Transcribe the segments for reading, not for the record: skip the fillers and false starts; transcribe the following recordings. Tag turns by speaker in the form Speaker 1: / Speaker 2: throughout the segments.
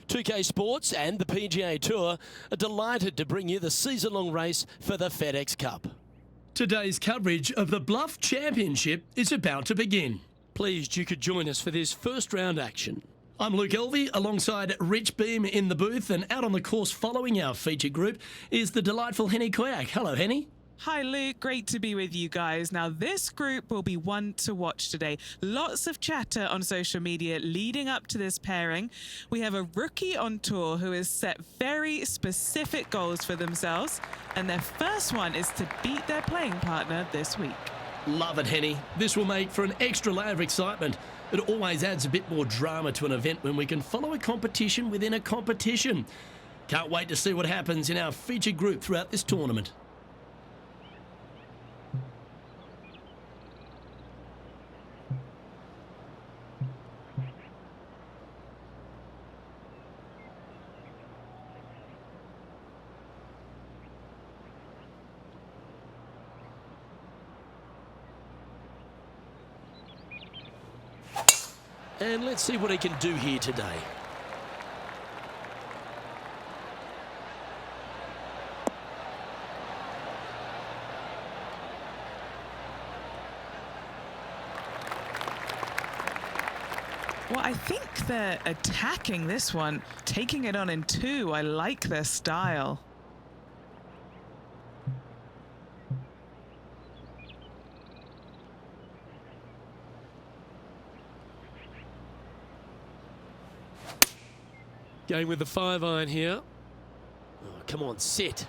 Speaker 1: 2K Sports and the PGA Tour are delighted to bring you the season-long race for the FedEx Cup. Today's coverage of the Bluff Championship is about to begin. Pleased you could join us for this first round action. I'm Luke Elvey alongside Rich Beam in the booth, and out on the course following our feature group is the delightful Henny Koyak. Hello, Henny.
Speaker 2: Hi Luke, great to be with you guys. Now this group will be one to watch today. Lots of chatter on social media leading up to this pairing. We have a rookie on tour who has set very specific goals for themselves, and their first one is to beat their playing partner this week.
Speaker 1: Love it, Henny. This will make for an extra layer of excitement. It always adds a bit more drama to an event when we can follow a competition within a competition. Can't wait to see what happens in our featured group throughout this tournament. And let's see what he can do here today.
Speaker 2: Well, I think they're attacking this one, taking it on in two. I like their style.
Speaker 1: Going with the 5-iron here. Oh, come on, sit.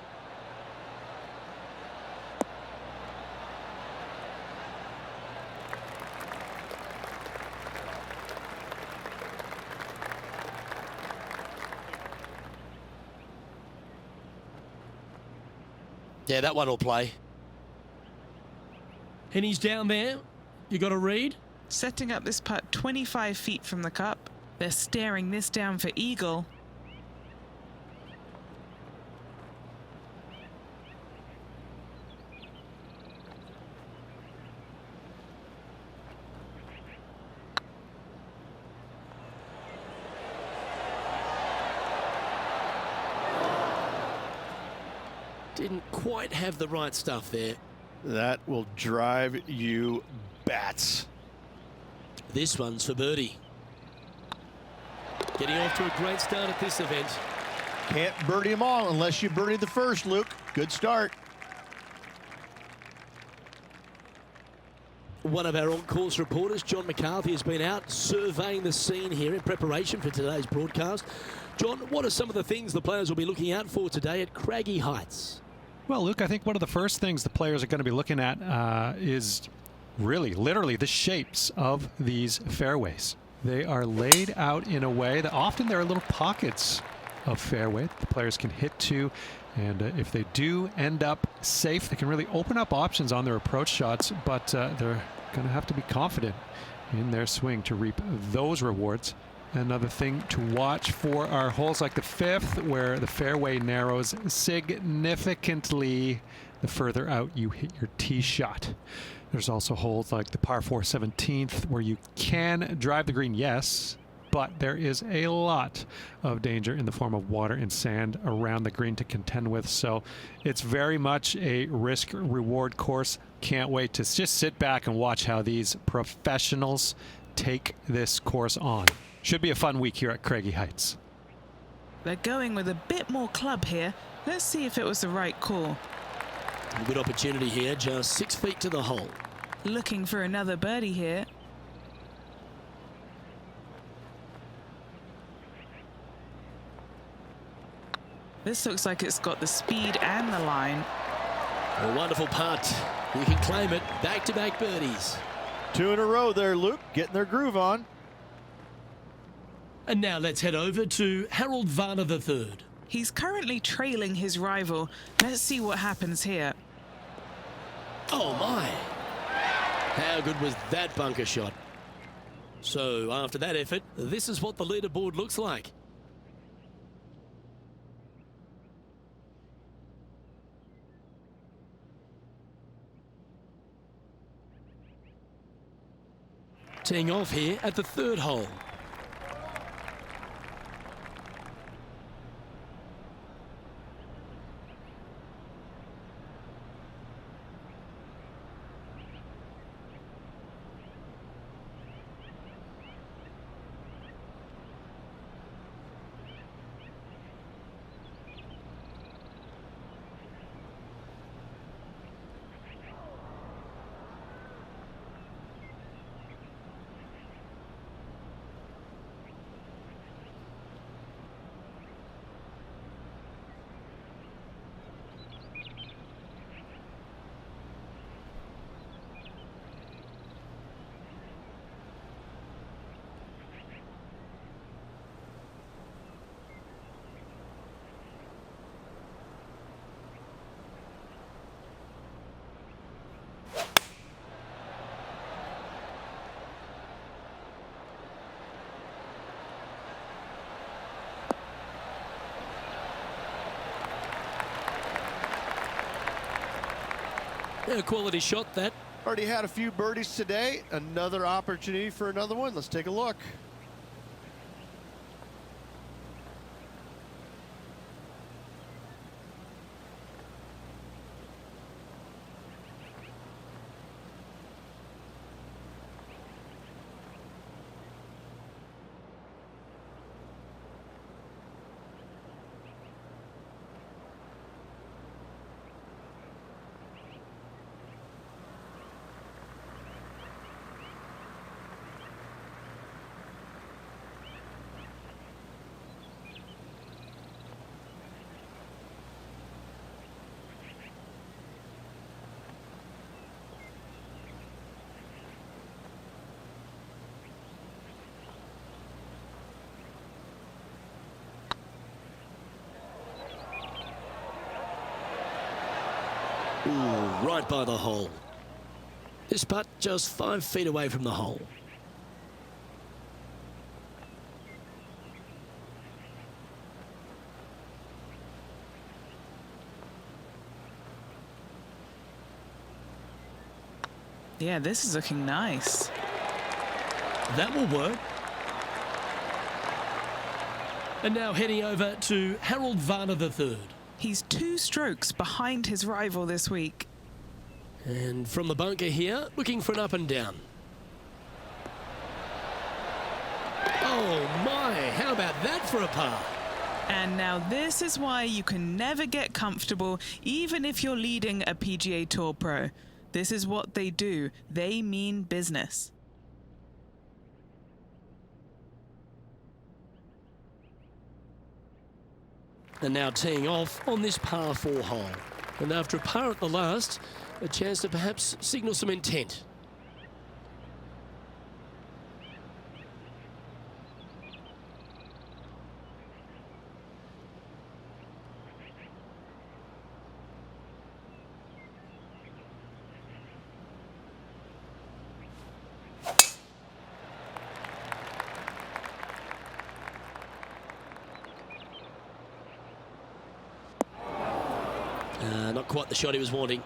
Speaker 1: Yeah, that one will play. And he's down there. You got a read?
Speaker 2: Setting up this putt 25 feet from the cup. They're staring this down for eagle.
Speaker 1: Didn't quite have the right stuff there.
Speaker 3: That will drive you bats.
Speaker 1: This one's for birdie. Getting off to a great start at this event.
Speaker 3: Can't birdie them all unless you birdie the first, Luke. Good start.
Speaker 1: One of our on-course reporters, John McCarthy, has been out surveying the scene here in preparation for today's broadcast. John, what are some of the things the players will be looking out for today at Craggy Heights?
Speaker 4: Well, Luke, I think one of the first things the players are going to be looking at is really, literally, the shapes of these fairways. They are laid out in a way that often there are little pockets of fairway the players can hit to, and if they do end up safe, they can really open up options on their approach shots, but they're going to have to be confident in their swing to reap those rewards. Another thing to watch for are holes like the 5th, where the fairway narrows significantly the further out you hit your tee shot. There's also holes like the par 4 17th, where you can drive the green, yes, but there is a lot of danger in the form of water and sand around the green to contend with. So it's very much a risk-reward course. Can't wait to just sit back and watch how these professionals take this course on. Should be a fun week here at Craggy Heights.
Speaker 2: They're going with a bit more club here. Let's see if it was the right call.
Speaker 1: A good opportunity here, just 6 feet to the hole.
Speaker 2: Looking for another birdie here. This looks like it's got the speed and the line.
Speaker 1: A wonderful putt. You can claim it. Back-to-back birdies.
Speaker 3: 2 in a row there, Luke. Getting their groove on.
Speaker 1: And now let's head over to Harold Varner III.
Speaker 2: He's currently trailing his rival. Let's see what happens here.
Speaker 1: Oh my! How good was that bunker shot? So after that effort, this is what the leaderboard looks like. Teeing off here at the 3rd hole. A quality shot, that.
Speaker 3: Already had a few birdies today. Another opportunity for another one. Let's take a look.
Speaker 1: Ooh, right by the hole. This putt just 5 feet away from the hole.
Speaker 2: Yeah, this is looking nice.
Speaker 1: That will work. And now heading over to Harold Varner III.
Speaker 2: He's 2 strokes behind his rival this week.
Speaker 1: And from the bunker here, looking for an up and down. Oh my, how about that for a par?
Speaker 2: And now this is why you can never get comfortable, even if you're leading a PGA Tour pro. This is what they do. They mean business.
Speaker 1: And now teeing off on this par 4 hole. And after a par at the last, a chance to perhaps signal some intent. Not quite the shot he was wanting.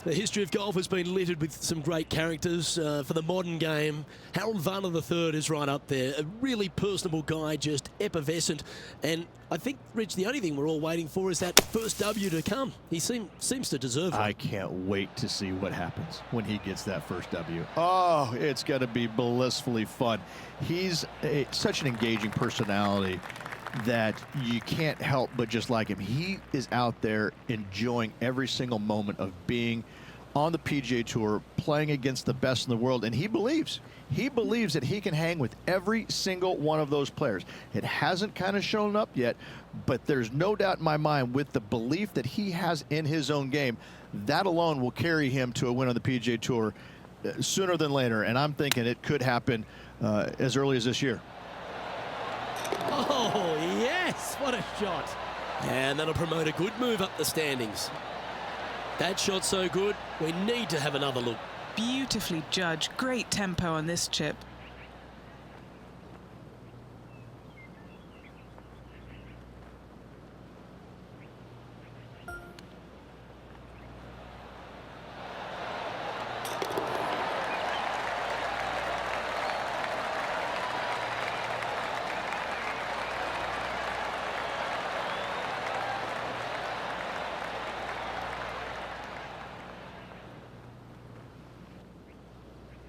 Speaker 1: The history of golf has been littered with some great characters. For the modern game, Harold Varner III is right up there. A really personable guy, just effervescent. And I think, Rich, the only thing we're all waiting for is that first W to come. He seems to deserve it.
Speaker 3: I can't wait to see what happens when he gets that first W. Oh, it's going to be blissfully fun. He's such an engaging personality that you can't help but just like him. He is out there enjoying every single moment of being on the PGA Tour, playing against the best in the world, and he believes that he can hang with every single one of those players. It hasn't kind of shown up yet, but there's no doubt in my mind, with the belief that he has in his own game, that alone will carry him to a win on the PGA Tour sooner than later, and I'm thinking it could happen as early as this year.
Speaker 1: Oh, yes, what a shot. And that'll promote a good move up the standings. That shot's so good, we need to have another look.
Speaker 2: Beautifully judged. Great tempo on this chip.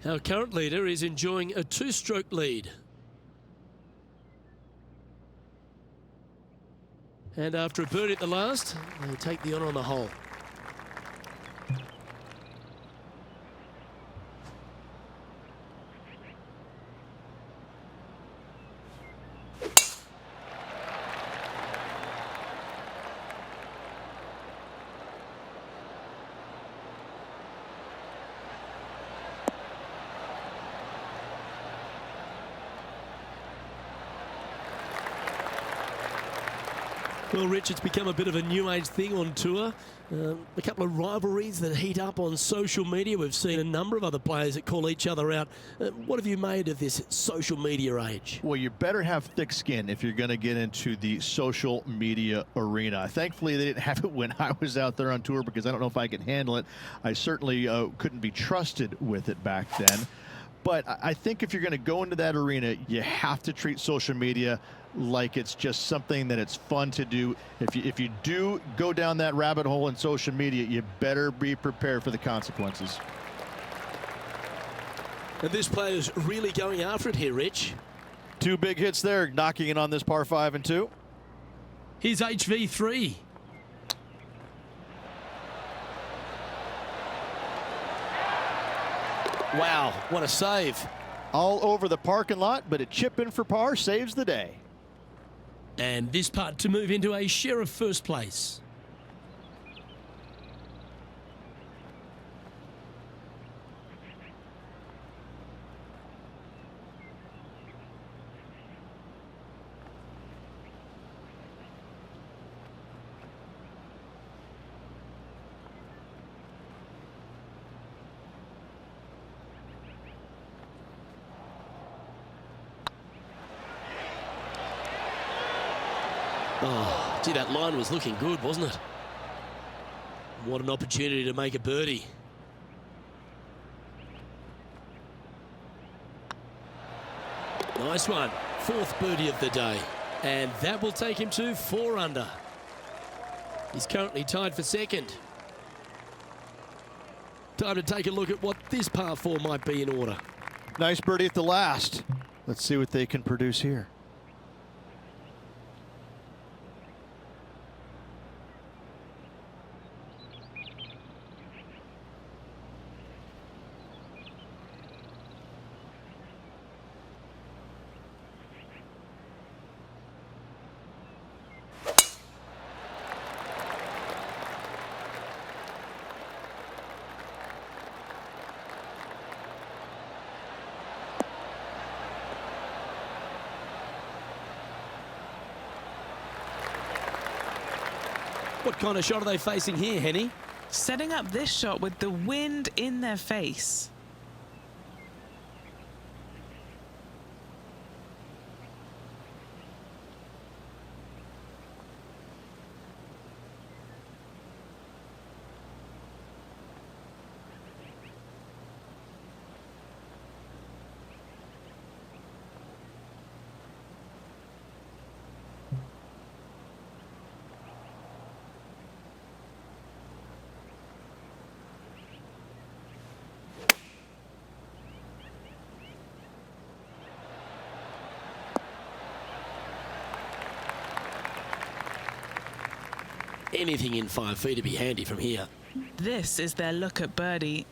Speaker 1: Our current leader is enjoying a 2-stroke lead. And after a birdie at the last, they take the honour on the hole. Well, Rich, it's become a bit of a new age thing on tour. A couple of rivalries that heat up on social media. We've seen a number of other players that call each other out. What have you made of this social media age?
Speaker 3: Well, you better have thick skin if you're going to get into the social media arena. Thankfully, they didn't have it when I was out there on tour because I don't know if I could handle it. I certainly couldn't be trusted with it back then. But I think if you're going to go into that arena, you have to treat social media like it's just something that it's fun to do. If you do go down that rabbit hole in social media, you better be prepared for the consequences.
Speaker 1: And this player's really going after it here, Rich.
Speaker 3: 2 big hits there, knocking in on this par 5 and 2.
Speaker 1: Here's HV3. Wow, what a save.
Speaker 3: All over the parking lot, but a chip in for par saves the day.
Speaker 1: And this putt to move into a share of first place. Oh, gee, that line was looking good, wasn't it? What an opportunity to make a birdie. Nice one. 4th birdie of the day. And that will take him to 4 under. He's currently tied for 2nd. Time to take a look at what this par 4 might be in order.
Speaker 3: Nice birdie at the last. Let's see what they can produce here.
Speaker 1: What kind of shot are they facing here, Henny?
Speaker 2: Setting up this shot with the wind in their face.
Speaker 1: Anything in 5 feet to be handy from here.
Speaker 2: This is their look at birdie.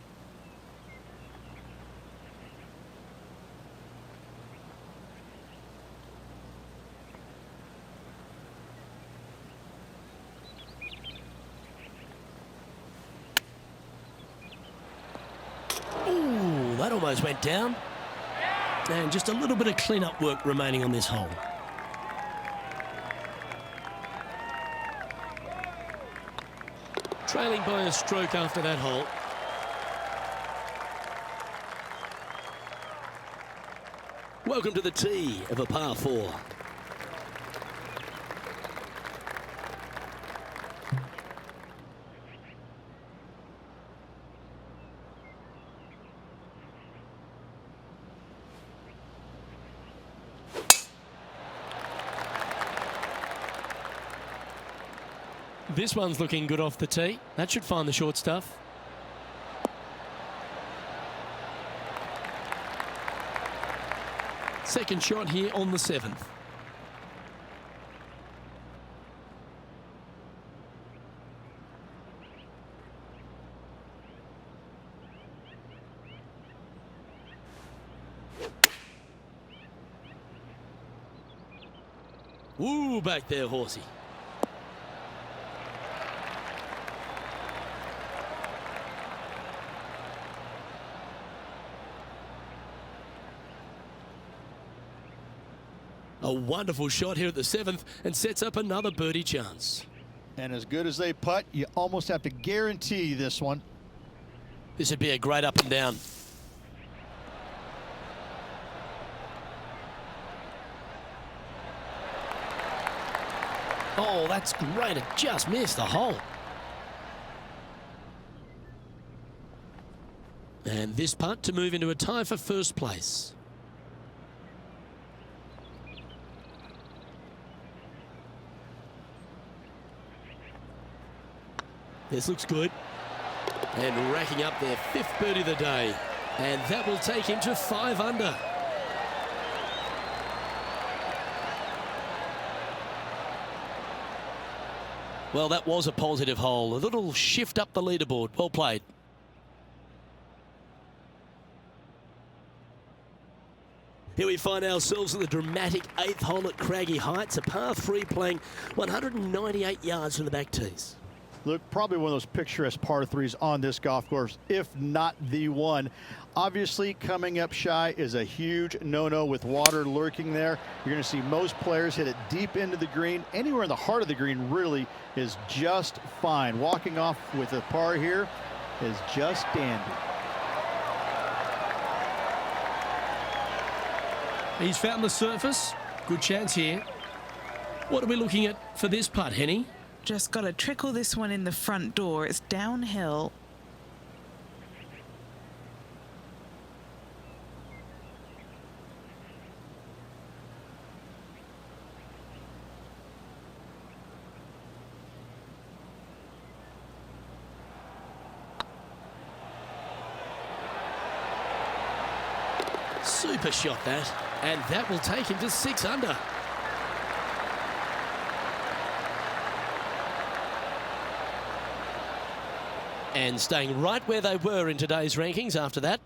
Speaker 1: Ooh, that almost went down. And just a little bit of clean-up work remaining on this hole. Trailing by a stroke after that hole. Welcome to the tee of a par 4. This one's looking good off the tee. That should find the short stuff. Second shot here on the 7th. Ooh, back there, horsey. A wonderful shot here at the 7th and sets up another birdie chance.
Speaker 3: And as good as they putt, you almost have to guarantee this one.
Speaker 1: This would be a great up and down. Oh, that's great. It just missed the hole. And this putt to move into a tie for first place. This looks good. And racking up their 5th birdie of the day. And that will take him to 5 under. Well, that was a positive hole. A little shift up the leaderboard. Well played. Here we find ourselves at the dramatic 8th hole at Craggy Heights, a par 3 playing 198 yards from the back tees.
Speaker 3: Look, probably one of those picturesque par 3s on this golf course, if not the one. Obviously, coming up shy is a huge no-no with water lurking there. You're going to see most players hit it deep into the green. Anywhere in the heart of the green really is just fine. Walking off with a par here is just dandy.
Speaker 1: He's found the surface. Good chance here. What are we looking at for this putt, Henny?
Speaker 2: Just got to trickle this one in the front door. It's downhill.
Speaker 1: Super shot that. And that will take him to 6 under. And staying right where they were in today's rankings after that.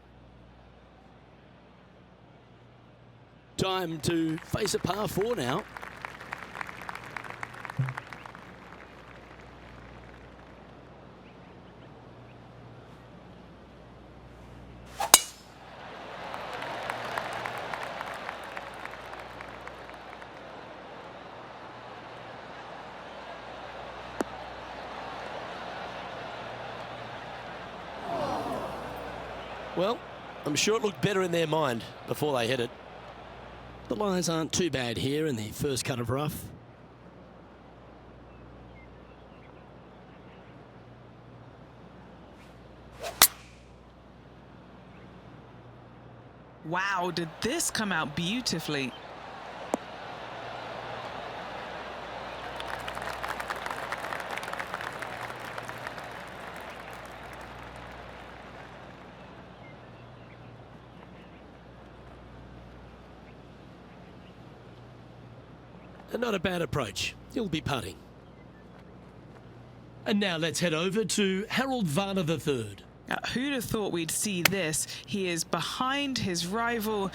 Speaker 1: Time to face a par 4 now. Well, I'm sure it looked better in their mind before they hit it. The lies aren't too bad here in the first cut of rough.
Speaker 2: Wow, did this come out beautifully?
Speaker 1: And not a bad approach. He'll be putting. And now let's head over to Harold Varner III.
Speaker 2: Who'd have thought we'd see this? He is behind his rival.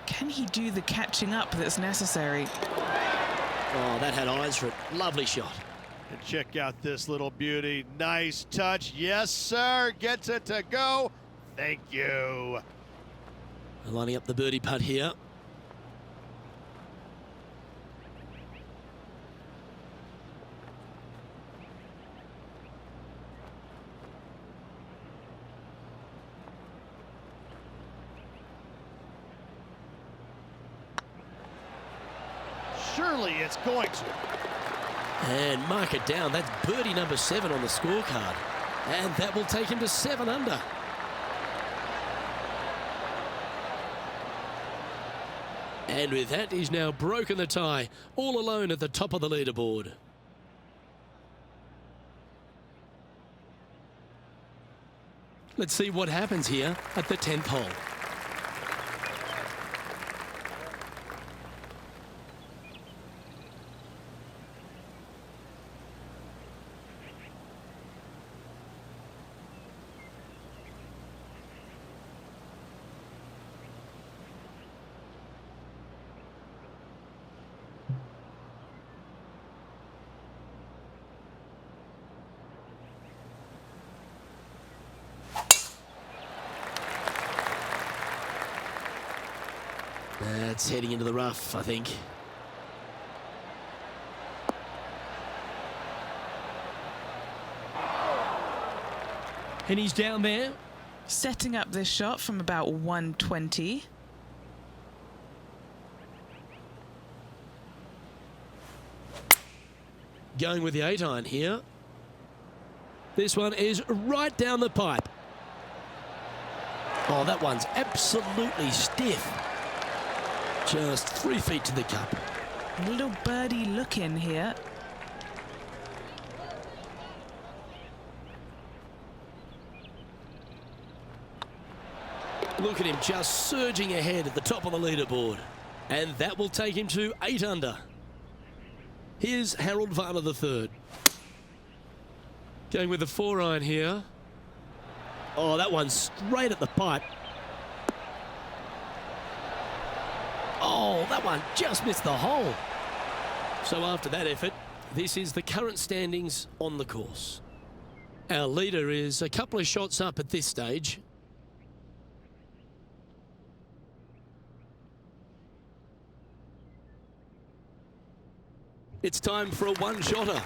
Speaker 2: Can he do the catching up that's necessary?
Speaker 1: Oh, that had eyes for it. Lovely shot.
Speaker 3: And check out this little beauty. Nice touch. Yes, sir. Gets it to go. Thank you.
Speaker 1: Lining up the birdie putt here.
Speaker 3: Surely it's going to.
Speaker 1: And mark it down. That's birdie number 7 on the scorecard. And that will take him to 7 under. And with that, he's now broken the tie, all alone at the top of the leaderboard. Let's see what happens here at the 10th hole. That's heading into the rough, I think. And he's down there.
Speaker 2: Setting up this shot from about 120.
Speaker 1: Going with the 8-iron here. This one is right down the pipe. Oh, that one's absolutely stiff. Just 3 feet to the cup.
Speaker 2: A little birdie look in here.
Speaker 1: Look at him just surging ahead at the top of the leaderboard. And that will take him to 8 under. Here's Harold Varner III. Going with the 4-iron here. Oh, that one's straight at the pipe. Oh, that one just missed the hole. So after that effort, this is the current standings on the course. Our leader is a couple of shots up at this stage. It's time for a one-shotter.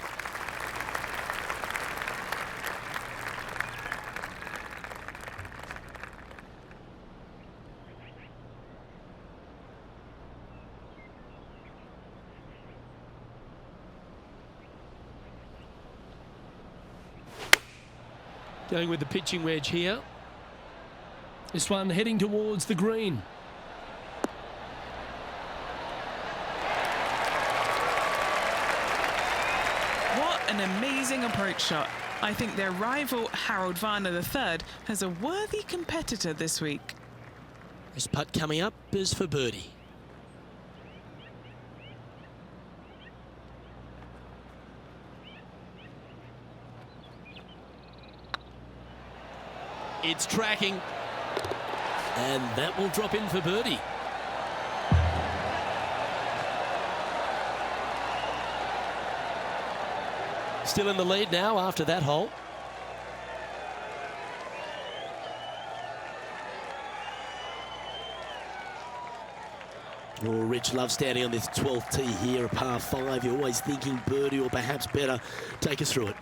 Speaker 1: Going with the pitching wedge here. This one heading towards the green.
Speaker 2: What an amazing approach shot. I think their rival Harold Varner III has a worthy competitor this week.
Speaker 1: This putt coming up is for birdie. It's tracking. And that will drop in for birdie. Still in the lead now after that hole. Oh, Rich loves standing on this 12th tee here, a par 5. You're always thinking birdie or perhaps better. Take us through it.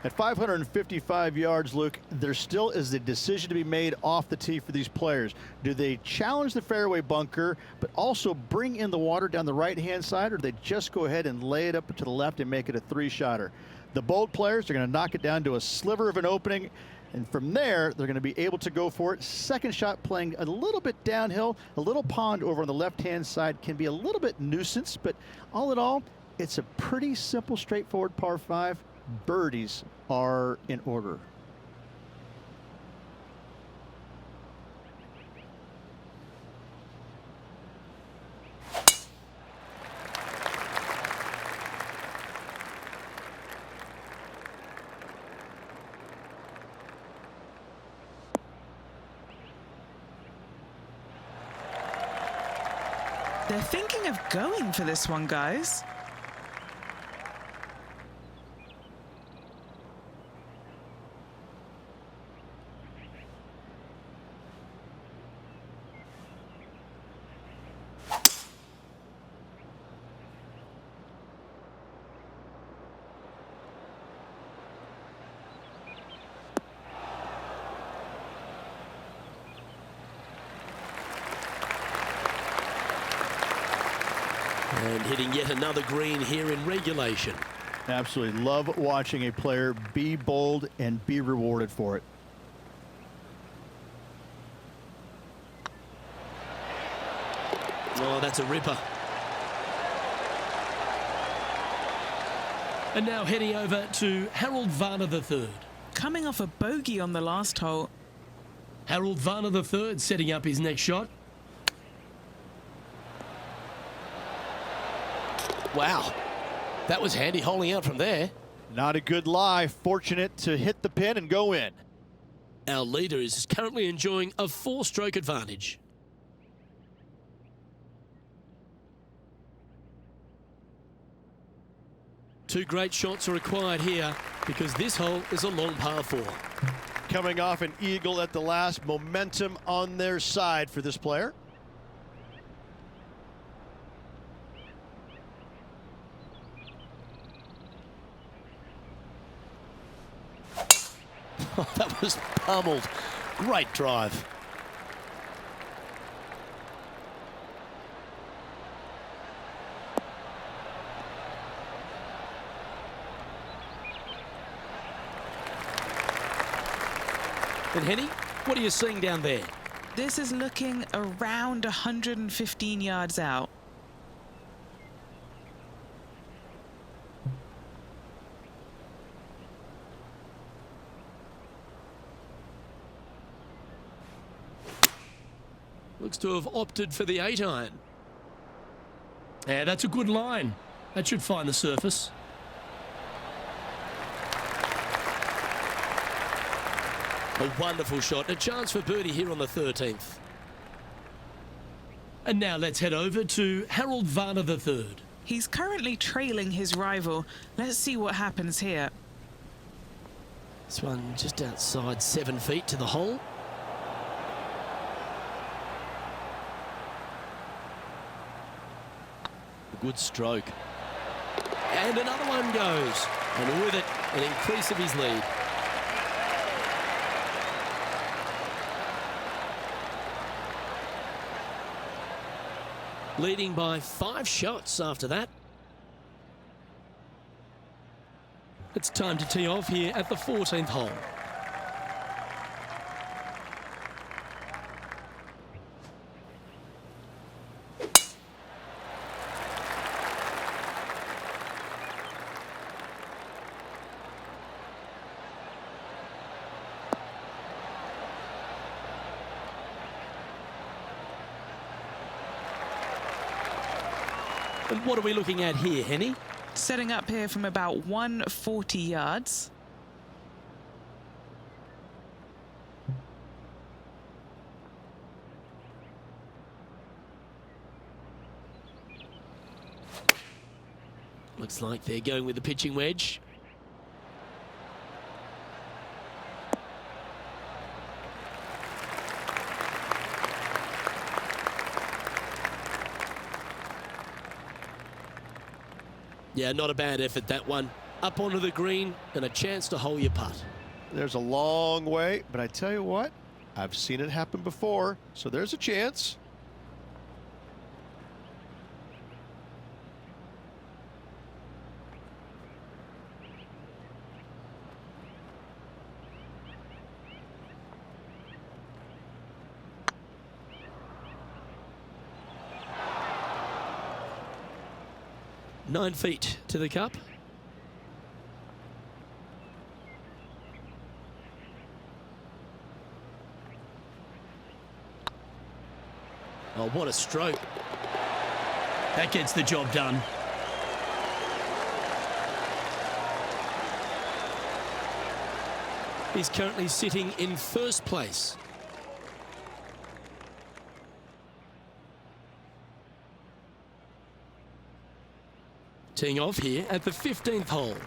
Speaker 3: At 555 yards, Luke, there still is a decision to be made off the tee for these players. Do they challenge the fairway bunker, but also bring in the water down the right-hand side, or do they just go ahead and lay it up to the left and make it a 3-shotter? The bold players are going to knock it down to a sliver of an opening, and from there, they're going to be able to go for it. Second shot playing a little bit downhill. A little pond over on the left-hand side can be a little bit nuisance, but all in all, it's a pretty simple, straightforward par 5. Birdies are in order.
Speaker 2: They're thinking of going for this one, guys.
Speaker 1: And hitting yet another green here in regulation.
Speaker 3: Absolutely love watching a player be bold and be rewarded for it.
Speaker 1: Oh, that's a ripper. And now heading over to Harold Varner III.
Speaker 2: Coming off a bogey on the last hole.
Speaker 1: Harold Varner III setting up his next shot. Wow, that was handy holing out from there.
Speaker 3: Not a good lie. Fortunate to hit the pin and go in.
Speaker 1: Our leader is currently enjoying a 4-stroke advantage. Two great shots are required here because this hole is a long par 4.
Speaker 3: Coming off an eagle at the last, momentum on their side for this player.
Speaker 1: Oh, that was pummeled. Great drive. And Henny, what are you seeing down there?
Speaker 2: This is looking around 115 yards out.
Speaker 1: Looks to have opted for the 8-iron. Yeah, that's a good line. That should find the surface. A wonderful shot. A chance for birdie here on the 13th. And now let's head over to Harold Varner III.
Speaker 2: He's currently trailing his rival. Let's see what happens here.
Speaker 1: This one just outside 7 feet to the hole. A good stroke. And another one goes. And with it, an increase of his lead. Leading by 5 shots after that. It's time to tee off here at the 14th hole. And what are we looking at here, Henny?
Speaker 2: Setting up here from about 140 yards.
Speaker 1: Looks like they're going with the pitching wedge. Yeah, not a bad effort, that one. Up onto the green and a chance to hole your putt.
Speaker 3: There's a long way, but I tell you what, I've seen it happen before, so there's a chance.
Speaker 1: Nine feet to the cup. Oh, what a stroke. That gets the job done. He's currently sitting in first place. Teeing off here at the 15th hole.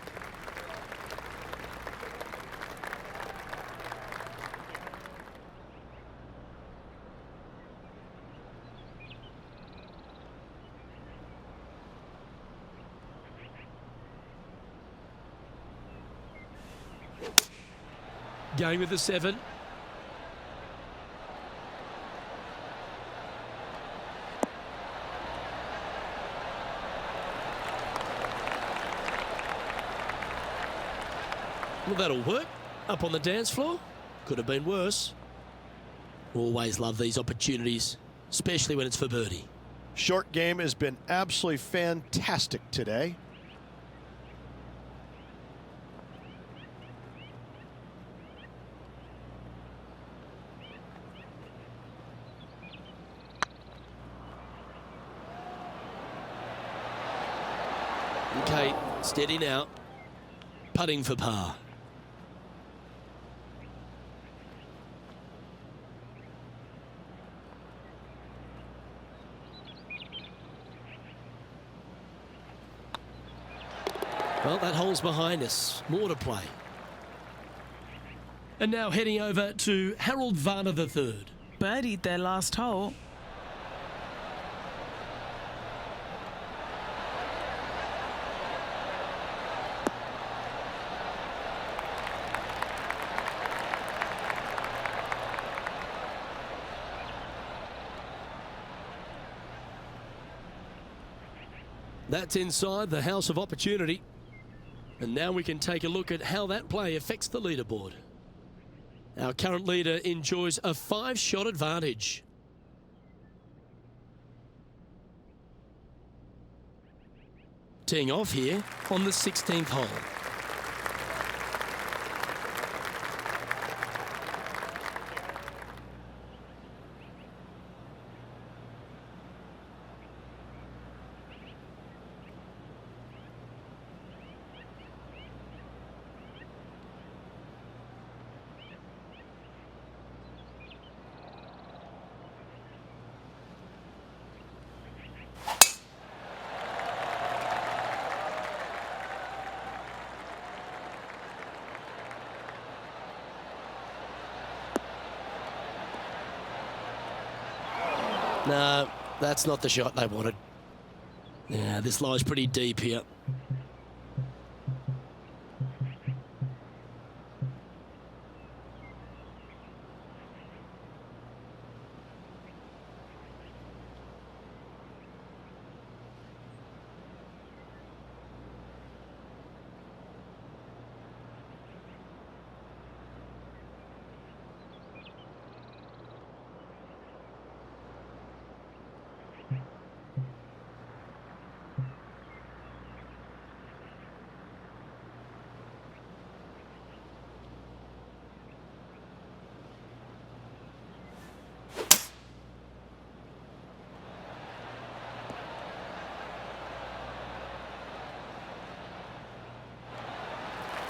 Speaker 1: Going with the 7. Well, that'll work. Up on the dance floor. Could have been worse. Always love these opportunities, especially when it's for birdie.
Speaker 3: Short game has been absolutely fantastic today.
Speaker 1: Okay, steady now. Putting for par. Well, that hole's behind us. More to play. And now heading over to Harold Varner III.
Speaker 2: Birdied their last hole.
Speaker 1: That's inside the house of opportunity. And now we can take a look at how that play affects the leaderboard. Our current leader enjoys a 5-shot advantage. Teeing off here on the 16th hole. No, that's not the shot they wanted. Yeah, this lies pretty deep here.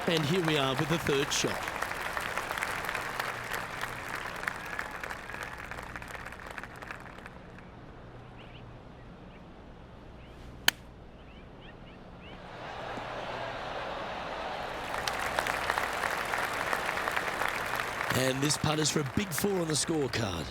Speaker 1: And here we are with the third shot. And this putt is for a big 4 on the scorecard.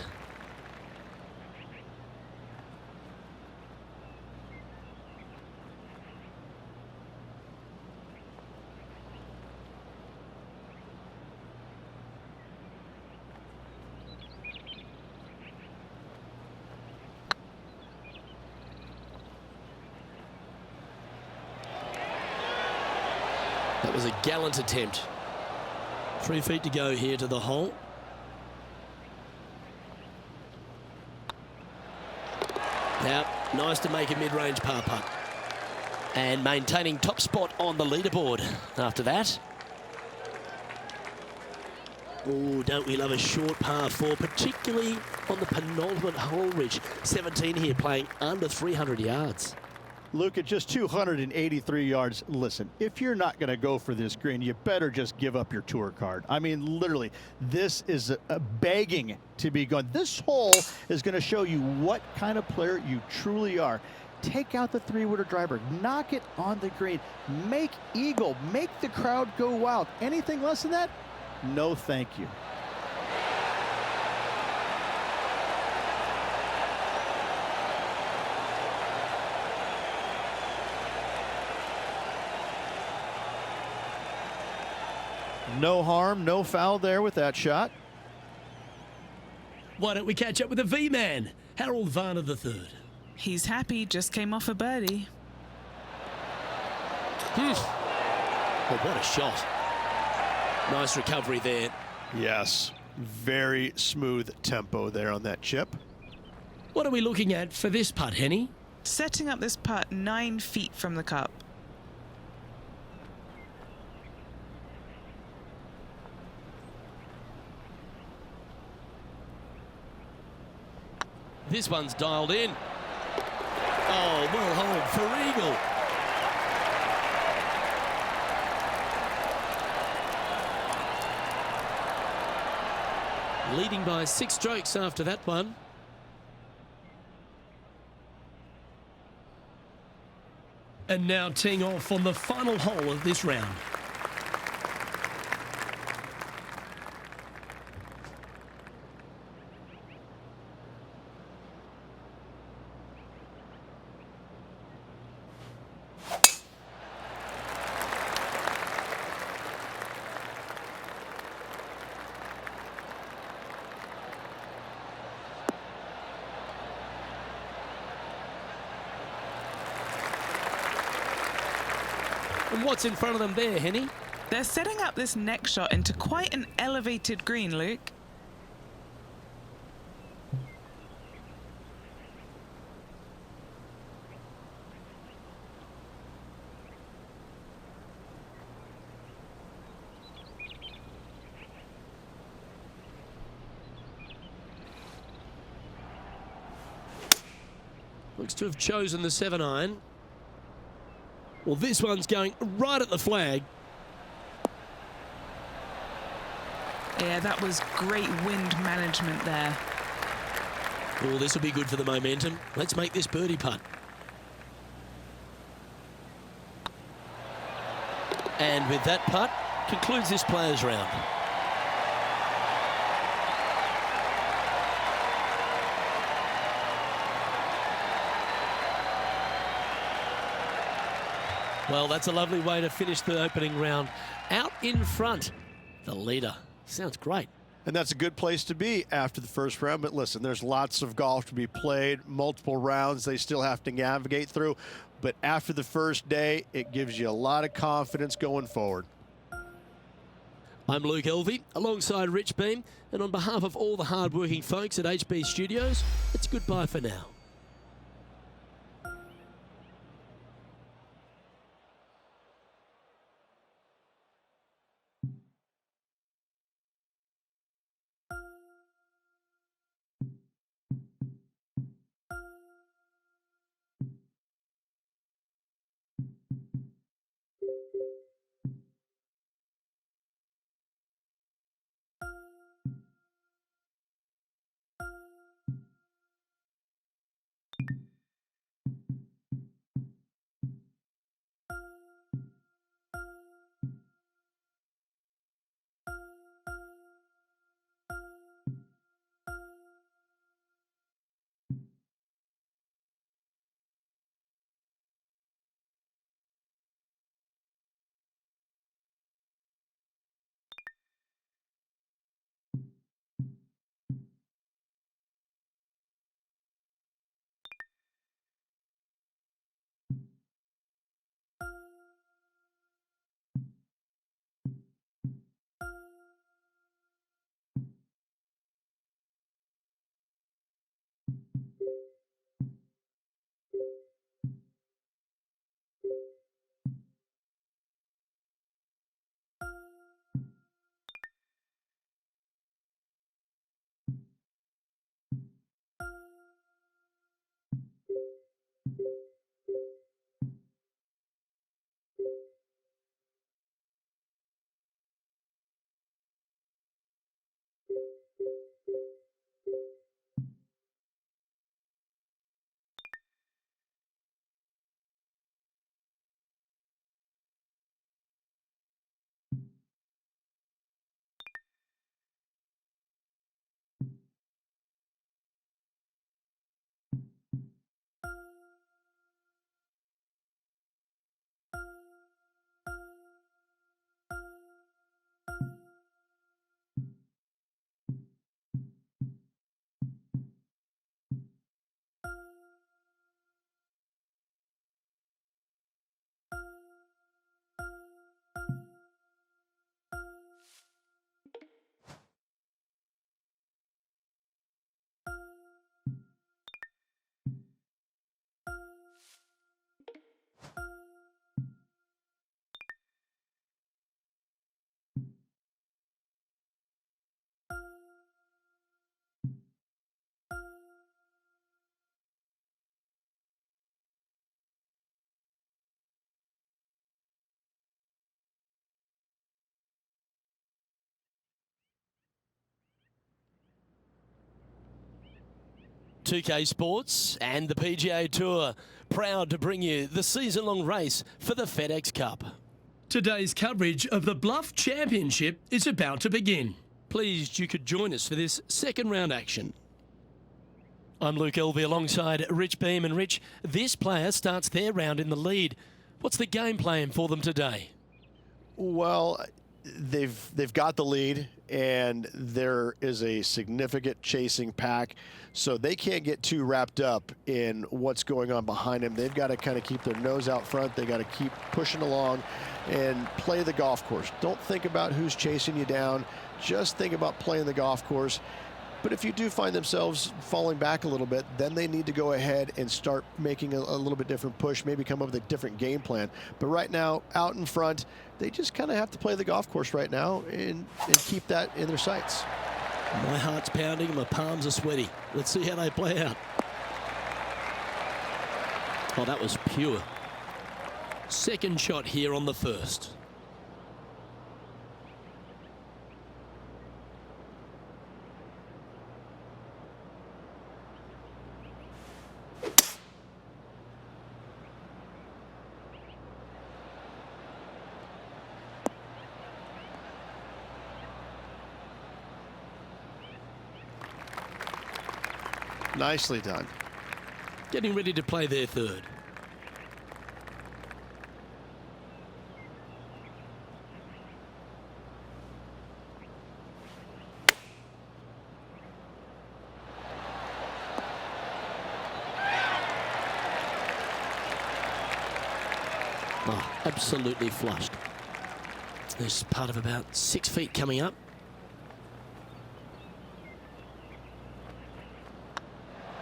Speaker 1: That was a gallant attempt. 3 feet to go here to the hole. Now, nice to make a mid-range par putt. And maintaining top spot on the leaderboard after that. Oh, don't we love a short par 4, particularly on the penultimate hole, Rich. 17 here, playing under 300 yards.
Speaker 3: Luke, at just 283 yards, listen, if you're not going to go for this green, you better just give up your tour card. I mean, literally, this is a begging to be gone. This hole is going to show you what kind of player you truly are. Take out the 3-wooder driver, knock it on the green, make eagle, make the crowd go wild. Anything less than that? No, thank you. No harm, no foul there with that shot.
Speaker 1: Why don't we catch up with the V-man, Harold Varner III.
Speaker 2: He's happy, just came off a birdie.
Speaker 1: Oh, what a shot. Nice recovery there.
Speaker 3: Yes, very smooth tempo there on that chip.
Speaker 1: What are we looking at for this putt, Henny?
Speaker 2: Setting up this putt 9 feet from the cup.
Speaker 1: This one's dialed in. Oh, well hold for eagle. Leading by 6 strokes after that one. And now teeing off on the final hole of this round. And what's in front of them there, Henny?
Speaker 2: They're setting up this next shot into quite an elevated green, Luke.
Speaker 1: Looks to have chosen the 7-iron. Well, this one's going right at the flag.
Speaker 2: Yeah, that was great wind management there.
Speaker 1: Oh, this will be good for the momentum. Let's make this birdie putt. And with that putt, concludes this players' round. Well, that's a lovely way to finish the opening round. Out in front, the leader. Sounds great.
Speaker 5: And that's a good place to be after the first round. But listen, there's lots of golf to be played, multiple rounds they still have to navigate through. But after the first day, it gives you a lot of confidence going forward.
Speaker 1: I'm Luke Elvey, alongside Rich Beam. And on behalf of all the hard-working folks at HB Studios, it's goodbye for now. .2K Sports and the PGA Tour, proud to bring you the season-long race for the FedEx Cup. Today's coverage of the Bluff Championship is about to begin. Pleased you could join us for this second round action. I'm Luke Elvey alongside Rich Beam. And Rich, this player starts their round in the lead. What's the game plan for them today?
Speaker 5: Well, they've got the lead, and there is a significant chasing pack, so they can't get too wrapped up in what's going on behind them. They've got to kind of keep their nose out front. They got to keep pushing along and play the golf course. Don't think about who's chasing you down. Just think about playing the golf course. But if you do find themselves falling back a little bit, then they need to go ahead and start making a little bit different push, maybe come up with a different game plan. But right now, out in front, they just kind of have to play the golf course right now and keep that in their sights.
Speaker 1: My heart's pounding and my palms are sweaty. Let's see how they play out. Oh, that was pure. Second shot here on the first.
Speaker 5: Nicely done.
Speaker 1: Getting ready to play their third. Oh, absolutely flushed. There's part of about 6 feet coming up.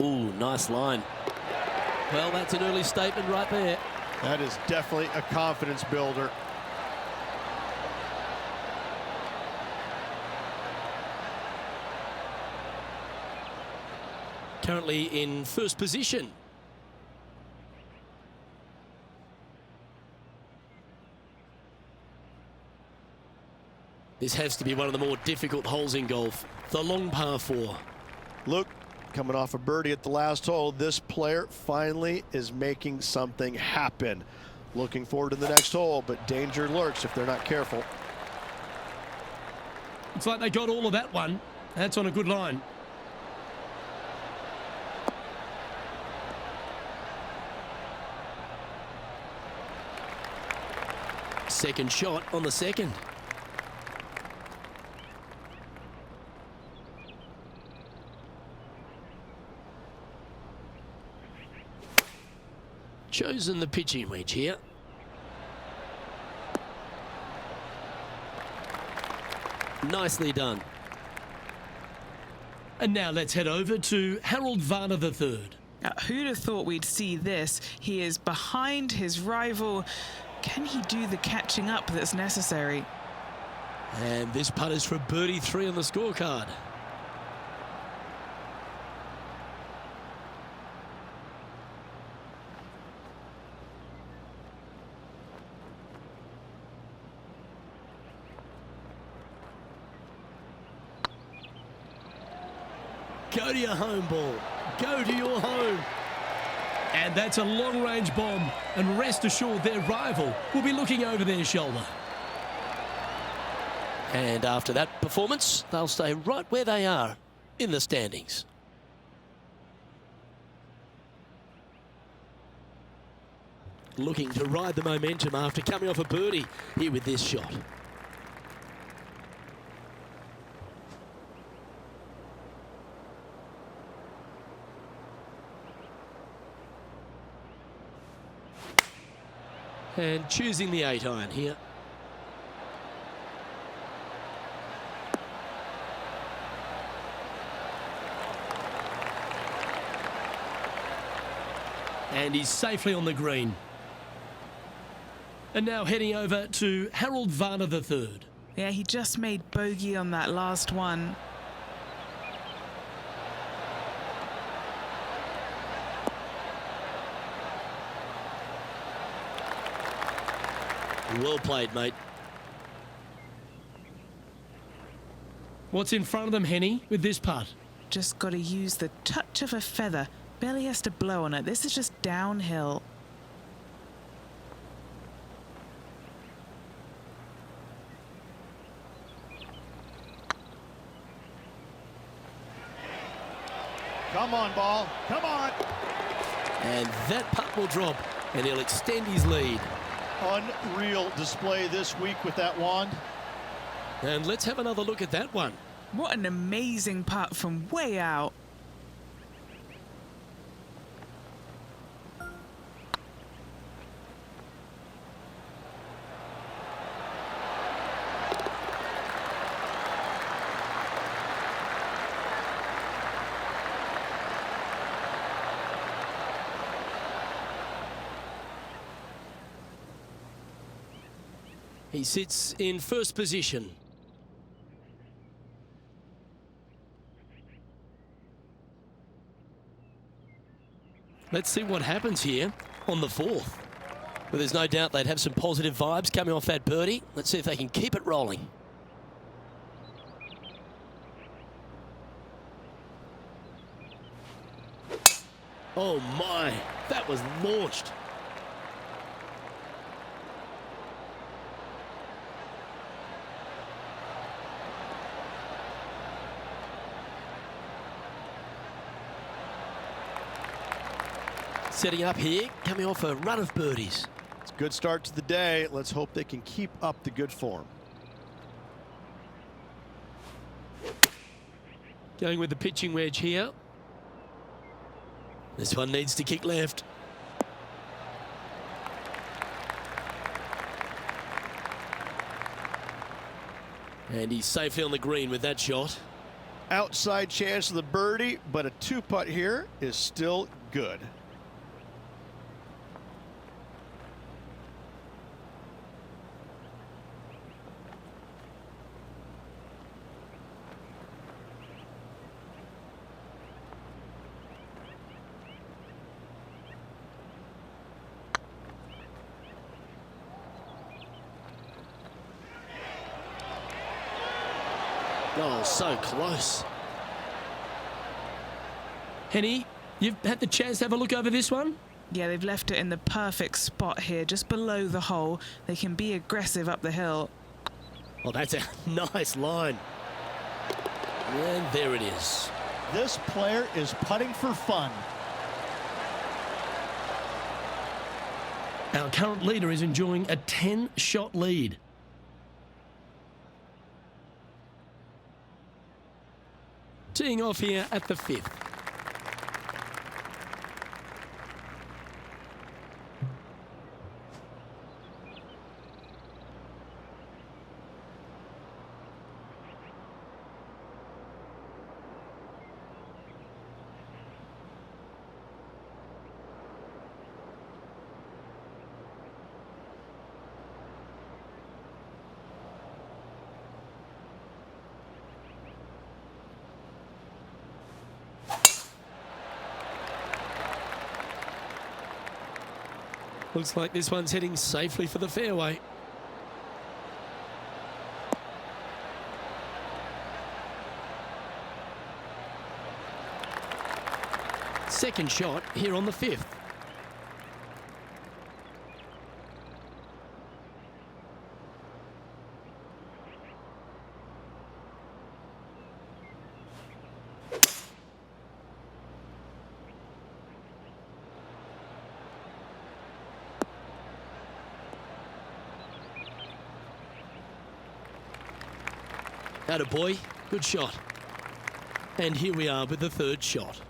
Speaker 1: Ooh, nice line. Well, that's an early statement right there.
Speaker 5: That is definitely a confidence builder.
Speaker 1: Currently in first position. This has to be one of the more difficult holes in golf. The long par 4.
Speaker 5: Look, coming off a birdie at the last hole, this player finally is making something happen. Looking forward to the next hole, but danger lurks if they're not careful.
Speaker 1: It's like they got all of that one. That's on a good line. Second shot on the second. Chosen the pitching wedge here. Nicely done. And now let's head over to Harold Varner III.
Speaker 2: Who'd have thought we'd see this? He is behind his rival. Can he do the catching up that's necessary?
Speaker 1: And this putt is for birdie 3 on the scorecard. Go to your home ball. Go to your home. And that's a long-range bomb. And rest assured their rival will be looking over their shoulder. And after that performance, they'll stay right where they are in the standings. Looking to ride the momentum after coming off a birdie here with this shot. And choosing the 8-iron here. And he's safely on the green. And now heading over to Harold Varner III.
Speaker 2: Yeah, he just made bogey on that last one.
Speaker 1: Well played, mate. What's in front of them, Henny, with this putt?
Speaker 2: Just got to use the touch of a feather. Barely has to blow on it. This is just downhill.
Speaker 3: Come on, ball. Come on.
Speaker 1: And that putt will drop, and he'll extend his lead.
Speaker 3: Unreal display this week with that wand.
Speaker 1: And let's have another look at that one.
Speaker 2: What an amazing putt from way out.
Speaker 1: He sits in first position. Let's see what happens here on the fourth. Well, there's no doubt they'd have some positive vibes coming off that birdie. Let's see if they can keep it rolling. Oh my, that was launched. Setting up here, coming off a run of birdies.
Speaker 5: It's a good start to the day. Let's hope they can keep up the good form.
Speaker 1: Going with the pitching wedge here. This one needs to kick left. And he's safely on the green with that shot.
Speaker 5: Outside chance of the birdie, but a two-putt here is still good.
Speaker 1: Oh, so close. Henny, you've had the chance to have a look over this one?
Speaker 2: Yeah, they've left it in the perfect spot here, just below the hole. They can be aggressive up the hill.
Speaker 1: Oh, that's a nice line. And there it is.
Speaker 3: This player is putting for fun.
Speaker 1: Our current leader is enjoying a 10-shot lead. Teeing off here at the fifth. Looks like this one's heading safely for the fairway. Second shot here on the fifth. Attaboy, good shot. And here we are with the third shot.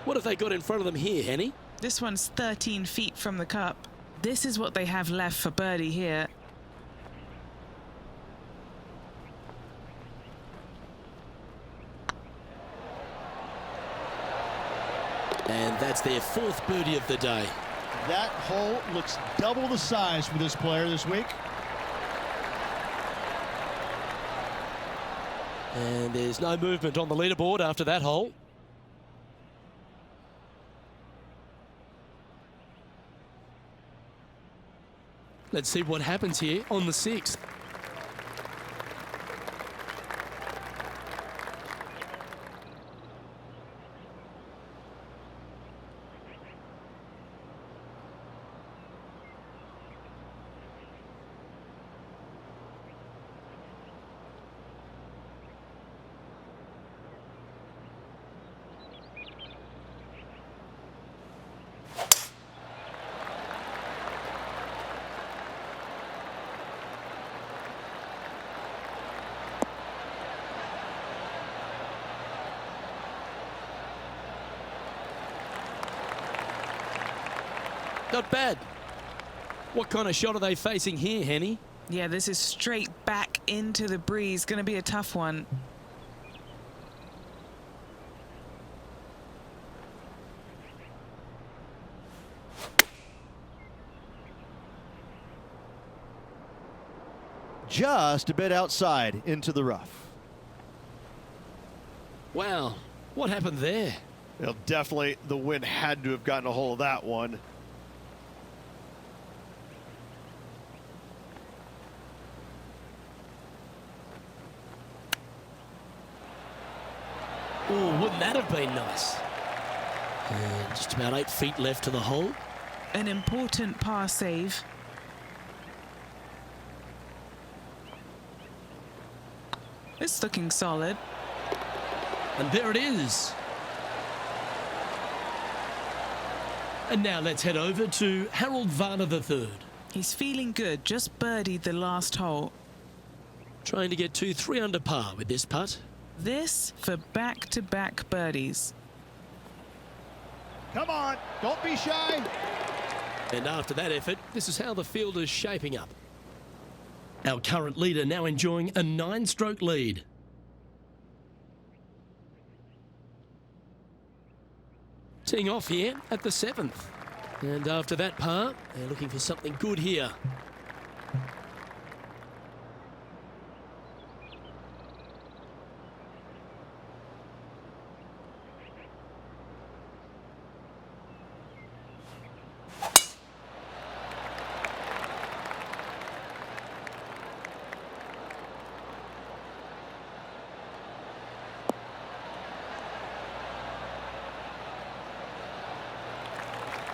Speaker 1: What have they got in front of them here, Henny?
Speaker 2: This one's 13 feet from the cup. This is what they have left for birdie here.
Speaker 1: And that's their fourth birdie of the day.
Speaker 3: That hole looks double the size for this player this week.
Speaker 1: And there's no movement on the leaderboard after that hole. Let's see what happens here on the sixth. Not bad. What kind of shot are they facing here, Henny?
Speaker 2: Yeah, this is straight back into the breeze. Going to be a tough one.
Speaker 3: Just a bit outside into the rough.
Speaker 1: Wow, what happened there?
Speaker 5: Well, definitely the wind had to have gotten a hold of that one.
Speaker 1: Oh, wouldn't that have been nice? And just about 8 feet left to the hole.
Speaker 2: An important par save. It's looking solid.
Speaker 1: And there it is. And now let's head over to Harold Varner III.
Speaker 2: He's feeling good, just birdied the last hole.
Speaker 1: Trying to get to 3 under par with this putt.
Speaker 2: This for back-to-back birdies.
Speaker 3: Come on, don't be shy.
Speaker 1: And after that effort, this is how the field is shaping up. Our current leader now enjoying a 9-stroke lead. Teeing off here at the 7th. And after that par, they're looking for something good here.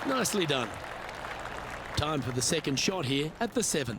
Speaker 1: Nicely done. Time for the second shot here at the 7th.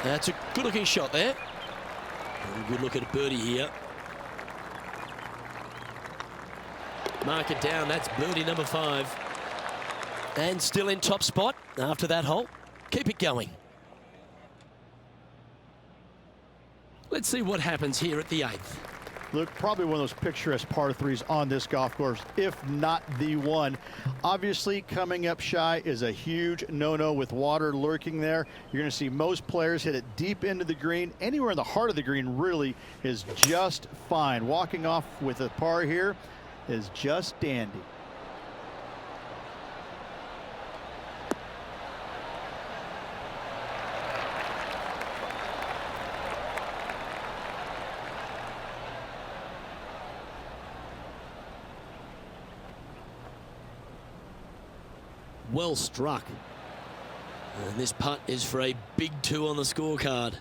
Speaker 1: That's a good-looking shot there. Very good look at a birdie here. Mark it down. That's birdie number 5. And still in top spot after that hole. Keep it going. Let's see what happens here at the 8th.
Speaker 3: Look, probably one of those picturesque par 3s on this golf course, if not the one. Obviously, coming up shy is a huge no-no with water lurking there. You're going to see most players hit it deep into the green. Anywhere in the heart of the green really is just fine. Walking off with a par here is just dandy.
Speaker 1: Well struck. And this putt is for a big 2 on the scorecard.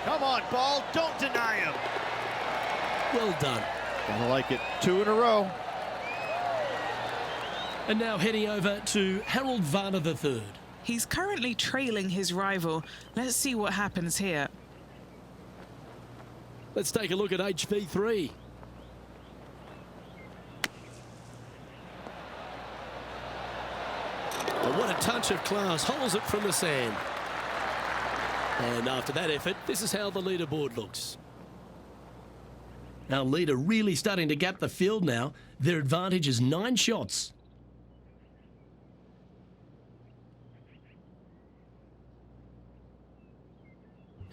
Speaker 5: Come on, ball, don't deny him.
Speaker 1: Well done.
Speaker 3: I like it. 2 in a row.
Speaker 1: And now heading over to Harold Varner III.
Speaker 2: He's currently trailing his rival. Let's see what happens here.
Speaker 1: Let's take a look at HV3. Oh, what a touch of class. Holds it from the sand. And after that effort, this is how the leaderboard looks. Our leader really starting to gap the field now. Their advantage is 9 shots.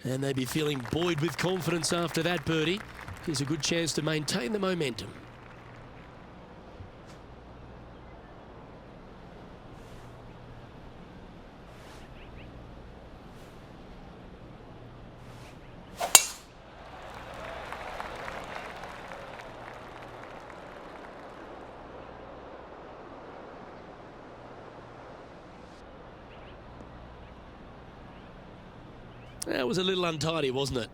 Speaker 1: And they'd be feeling buoyed with confidence after that birdie. Here's a good chance to maintain the momentum. That was a little untidy, wasn't it?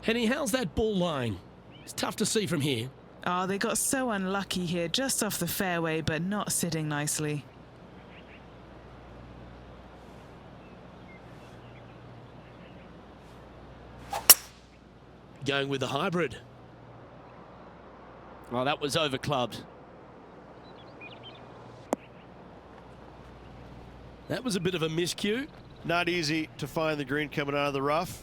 Speaker 1: Henny, how's that ball lying? It's tough to see from here.
Speaker 2: Oh, they got so unlucky here, just off the fairway, but not sitting nicely.
Speaker 1: Going with the hybrid. Well, that was overclubbed. That was a bit of a miscue.
Speaker 5: Not easy to find the green coming out of the rough.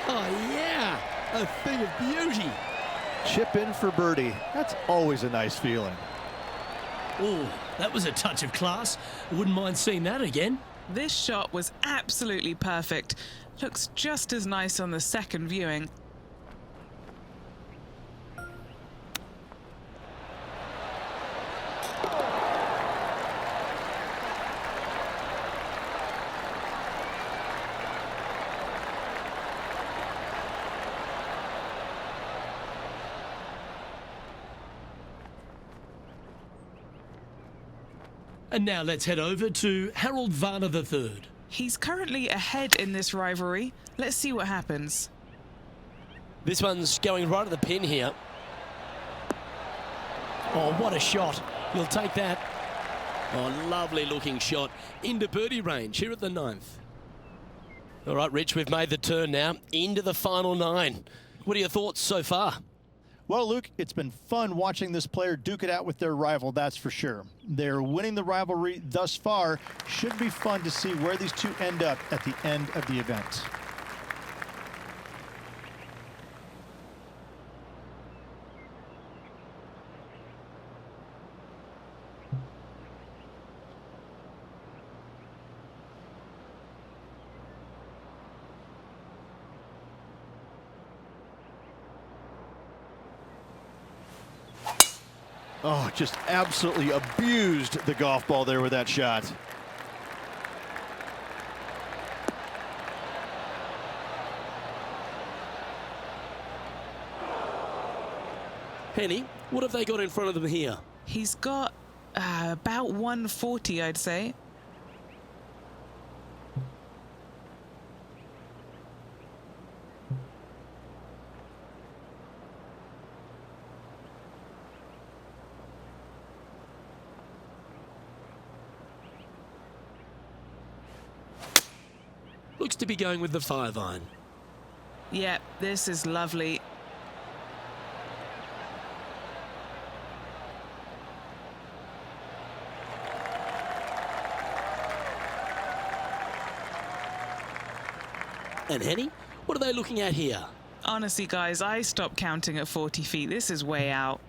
Speaker 1: Oh, yeah. A thing of beauty.
Speaker 3: Chip in for birdie. That's always a nice feeling.
Speaker 1: Oh, that was a touch of class. Wouldn't mind seeing that again.
Speaker 2: This shot was absolutely perfect. Looks just as nice on the second viewing.
Speaker 1: And now let's head over to Harold Varner III.
Speaker 2: He's currently ahead in this rivalry. Let's see what happens.
Speaker 1: This one's going right at the pin here. Oh, what a shot. You'll take that. Oh, lovely looking shot into birdie range here at the 9th. All right, Rich, we've made the turn now into the final 9. What are your thoughts so far?
Speaker 3: Well, Luke, it's been fun watching this player duke it out with their rival, that's for sure. They're winning the rivalry thus far. Should be fun to see where these two end up at the end of the event. Oh, just absolutely abused the golf ball there with that shot.
Speaker 1: Henny, what have they got in front of them here?
Speaker 2: He's got about 140, I'd say.
Speaker 1: Looks to be going with the 5-iron.
Speaker 2: Yeah, this is lovely.
Speaker 1: And Henny, what are they looking at here?
Speaker 2: Honestly, guys, I stopped counting at 40 feet. This is way out.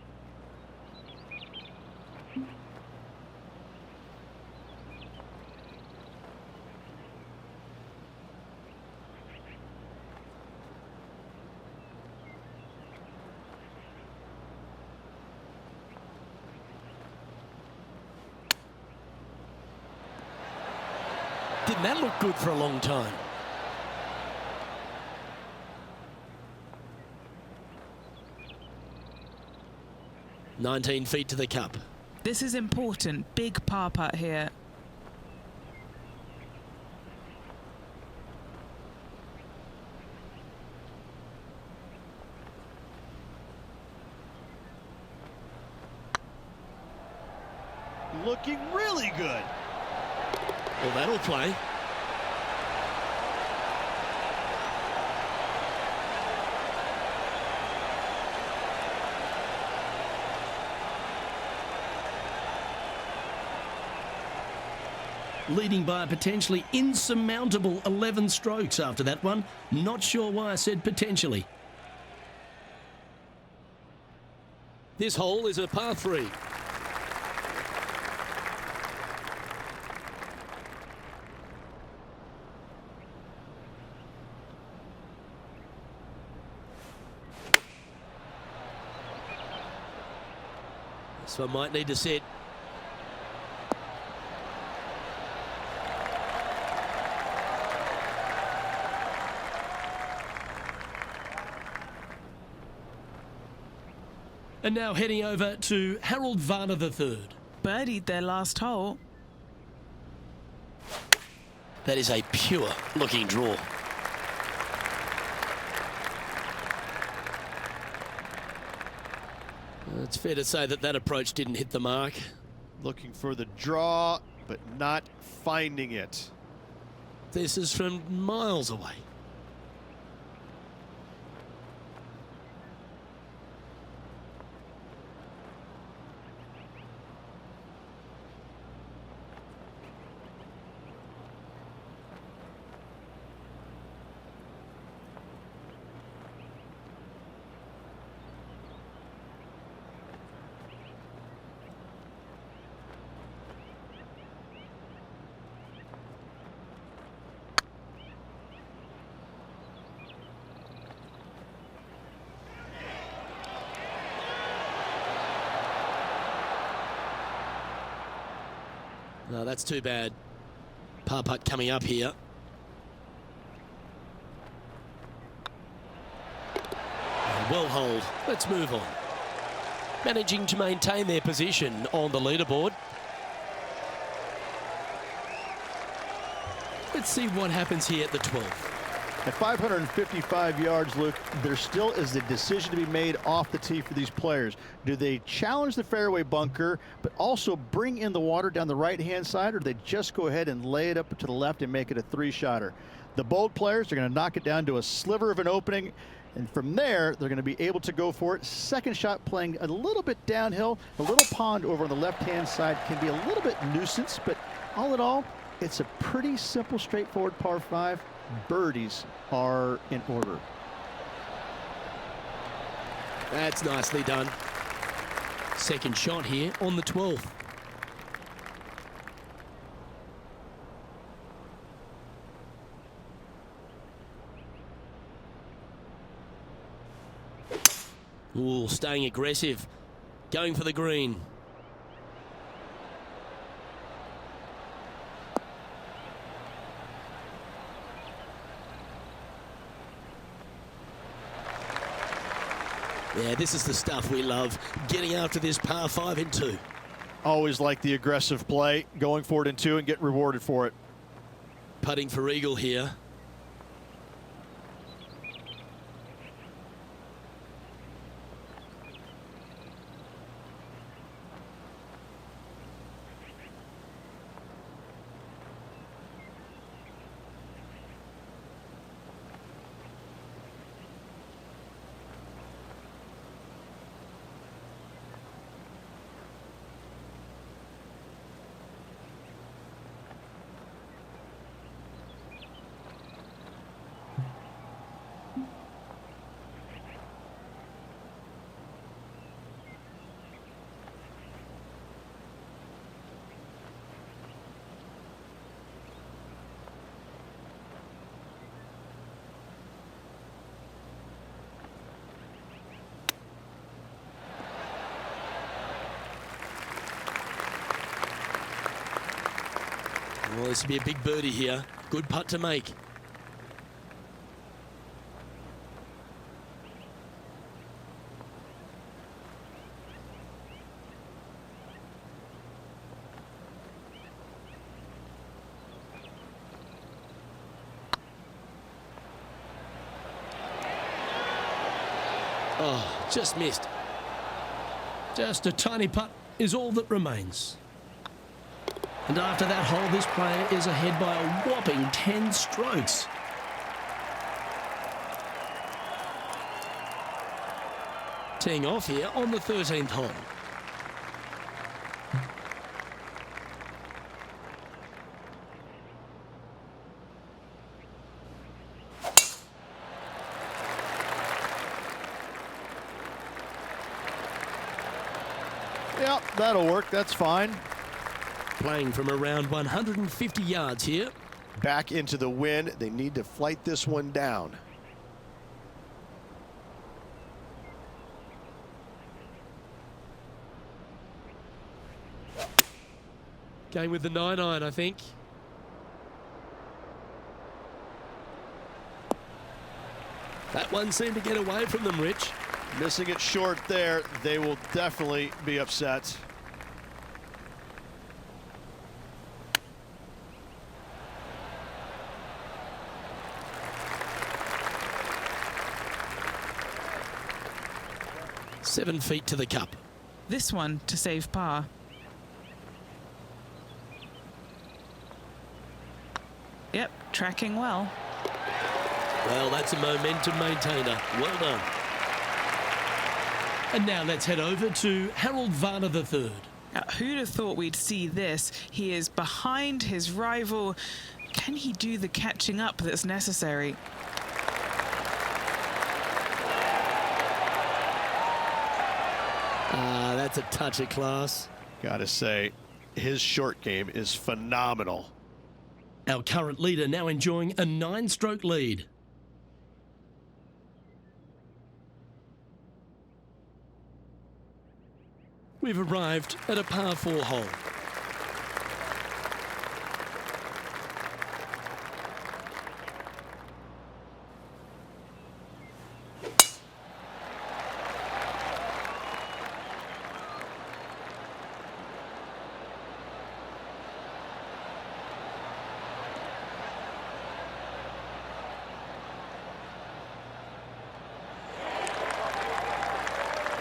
Speaker 1: Didn't that look good for a long time? "19 feet to the cup."
Speaker 2: This is important. Big par putt here.
Speaker 3: Looking really good.
Speaker 1: Well, that'll play. Leading by a potentially insurmountable 11 strokes after that one. Not sure why I said potentially. This hole is a par 3. This one might need to sit. And now heading over to Harold Varner III.
Speaker 2: Birdied their last hole.
Speaker 1: That is a pure looking draw. It's fair to say that that approach didn't hit the mark.
Speaker 5: Looking for the draw, but not finding it.
Speaker 1: This is from miles away. No, that's too bad. Par putt coming up here. Well hold. Let's move on. Managing to maintain their position on the leaderboard. Let's see what happens here at the 12th.
Speaker 3: At 555 yards, Luke, there still is a decision to be made off the tee for these players. Do they challenge the fairway bunker, but also bring in the water down the right-hand side, or do they just go ahead and lay it up to the left and make it a three-shotter? The bold players are going to knock it down to a sliver of an opening, and from there, they're going to be able to go for it. Second shot playing a little bit downhill. The little pond over on the left-hand side can be a little bit nuisance, but all in all, it's a pretty simple, straightforward par 5. Birdies are in order.
Speaker 1: That's nicely done. Second shot here on the 12th. Ooh, staying aggressive. Going for the green. Yeah, this is the stuff we love. Getting after this par 5 in 2.
Speaker 5: Always like the aggressive play, going for it in 2 and get rewarded for it.
Speaker 1: Putting for eagle here. Well, this will be a big birdie here. Good putt to make. Oh, just missed. Just a tiny putt is all that remains. And after that hole, this player is ahead by a whopping 10 strokes. Teeing off here on the 13th hole.
Speaker 5: Yep, that'll work. That's fine.
Speaker 1: Playing from around 150 yards here.
Speaker 5: Back into the wind. They need to flight this one down.
Speaker 1: Going with the 9-iron, I think. That one seemed to get away from them, Rich.
Speaker 5: Missing it short there, they will definitely be upset.
Speaker 1: Seven feet to the cup.
Speaker 2: This one to save par. Yep, tracking well.
Speaker 1: Well, that's a momentum maintainer. Well done. And now let's head over to Harold Varner III.
Speaker 2: Now, who'd have thought we'd see this? He is behind his rival. Can he do the catching up that's necessary?
Speaker 1: That's a touch of class.
Speaker 5: Gotta say, his short game is phenomenal.
Speaker 1: Our current leader now enjoying a 9-stroke lead. We've arrived at a par 4 hole.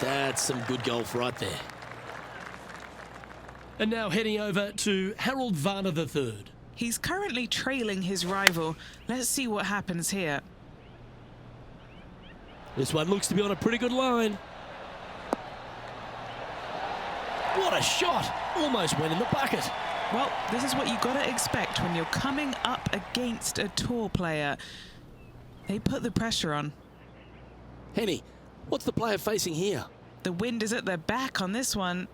Speaker 1: That's some good golf right there. And now heading over to Harold Varner III.
Speaker 2: He's currently trailing his rival. Let's see what happens here.
Speaker 1: This one looks to be on a pretty good line. What a shot! Almost went in the bucket.
Speaker 2: Well, this is what you gotta expect when you're coming up against a tour player. They put the pressure on.
Speaker 1: Henny, what's the player facing here?
Speaker 2: The wind is at their back on this one.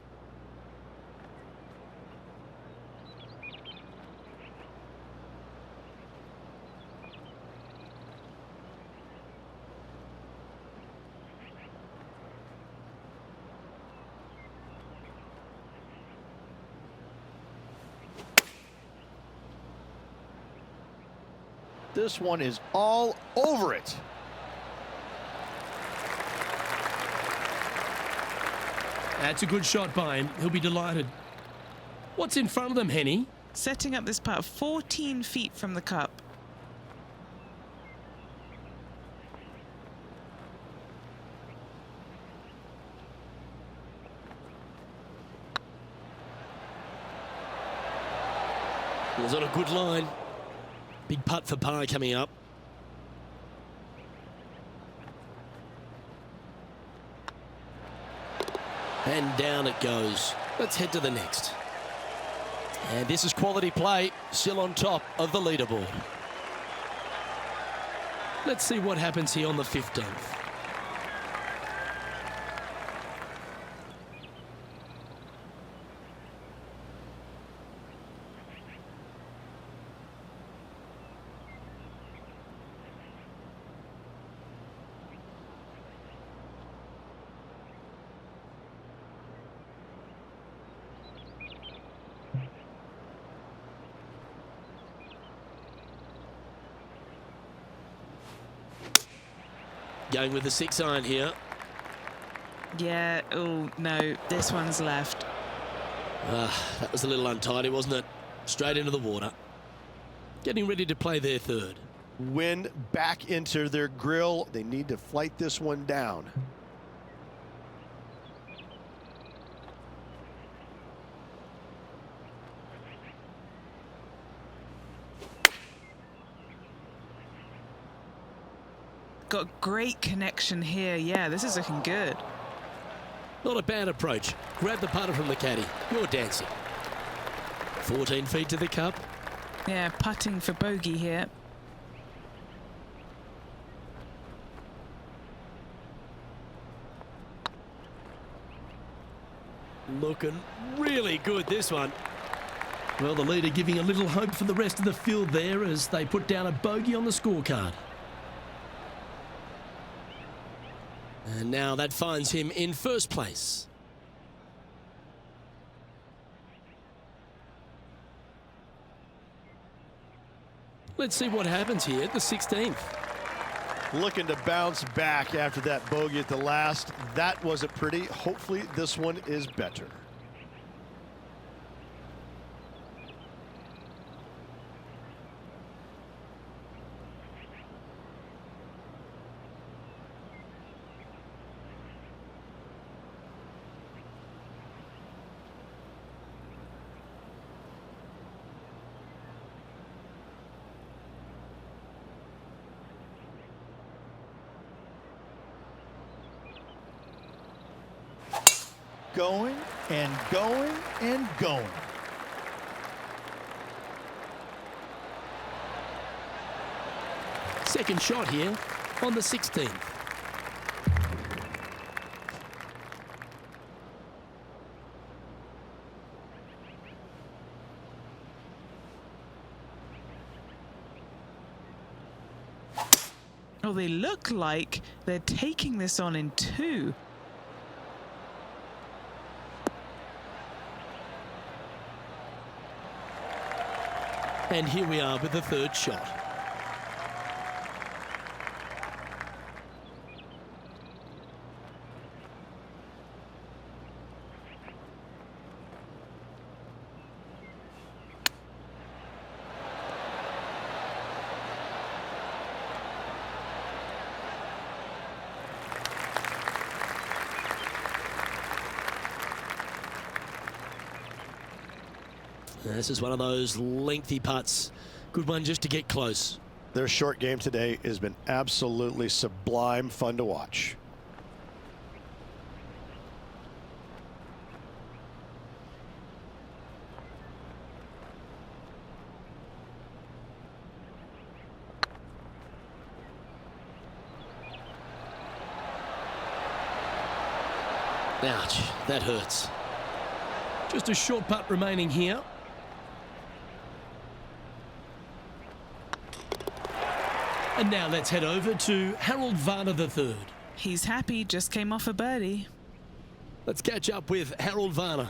Speaker 5: This one is all over it.
Speaker 1: That's a good shot by him. He'll be delighted. What's in front of them, Henny?
Speaker 2: Setting up this putt 14 feet from the cup.
Speaker 1: It was on a good line. Big putt for par coming up. And down it goes. Let's head to the next. And this is quality play, still on top of the leaderboard. Let's see what happens here on the 15th. Going with the 6-iron here.
Speaker 2: Yeah, oh no, this one's left.
Speaker 1: That was a little untidy, wasn't it? Straight into the water. Getting ready to play their third.
Speaker 5: Wind back into their grill. They need to flight this one down.
Speaker 2: Got great connection here. Yeah, this is looking good.
Speaker 1: Not a bad approach. Grab the putter from the caddy. You're dancing. 14 feet to the cup.
Speaker 2: Yeah, putting for bogey here.
Speaker 1: Looking really good, this one. Well, the leader giving a little hope for the rest of the field there as they put down a bogey on the scorecard. And now that finds him in first place. Let's see what happens here at the 16th.
Speaker 5: Looking to bounce back after that bogey at the last. That wasn't pretty. Hopefully this one is better.
Speaker 3: Going and going and going.
Speaker 1: Second shot here on the 16th.
Speaker 2: Oh, they look like they're taking this on in two.
Speaker 1: And here we are with the third shot. This is one of those lengthy putts. Good one just to get close.
Speaker 5: Their short game today has been absolutely sublime fun to watch.
Speaker 1: Ouch, that hurts. Just a short putt remaining here. And now let's head over to Harold Varner III.
Speaker 2: He's happy, just came off a birdie.
Speaker 1: Let's catch up with Harold Varner.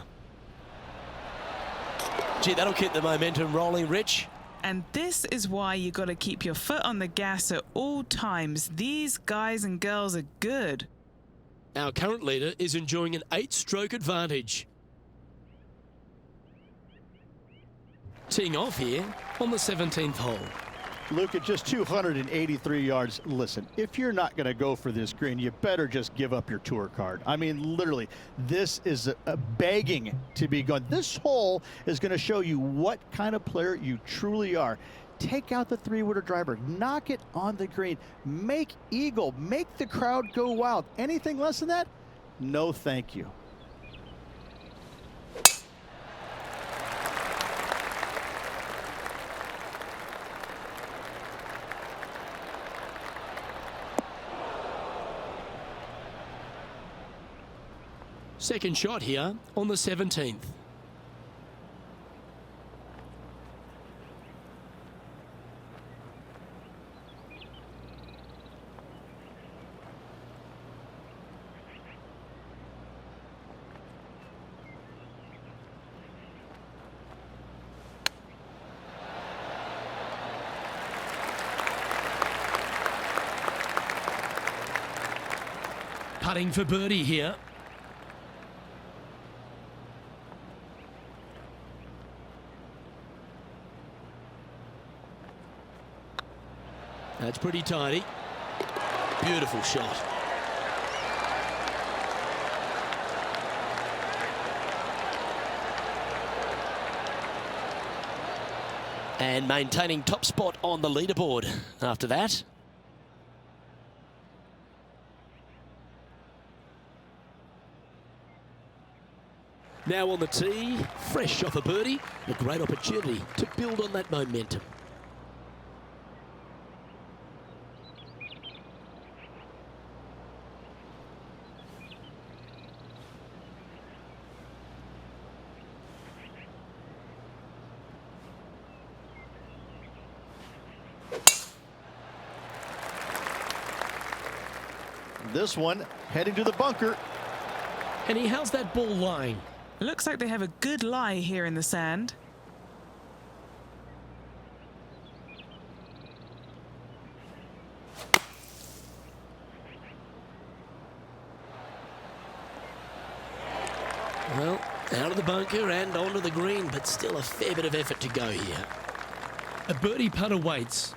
Speaker 1: Gee, that'll keep the momentum rolling, Rich.
Speaker 2: And this is why you got to keep your foot on the gas at all times. These guys and girls are good.
Speaker 1: Our current leader is enjoying an 8-stroke advantage. Teeing off here on the 17th hole.
Speaker 3: Luke, at just 283 yards, listen, if you're not going to go for this green, you better just give up your tour card. I mean, literally, this is a begging to be gone. This hole is going to show you what kind of player you truly are. Take out the three-wooder driver, knock it on the green, make eagle, make the crowd go wild. Anything less than that? No, thank you.
Speaker 1: Second shot here on the 17th. Putting for birdie here. That's pretty tidy. Beautiful shot. And maintaining top spot on the leaderboard after that. Now on the tee, fresh off a birdie, a great opportunity to build on that momentum.
Speaker 3: This one heading to the bunker.
Speaker 1: And how's that ball lying?
Speaker 2: It looks like they have a good lie here in the sand.
Speaker 1: Out of the bunker and onto the green, but still a fair bit of effort to go here. A birdie putt awaits.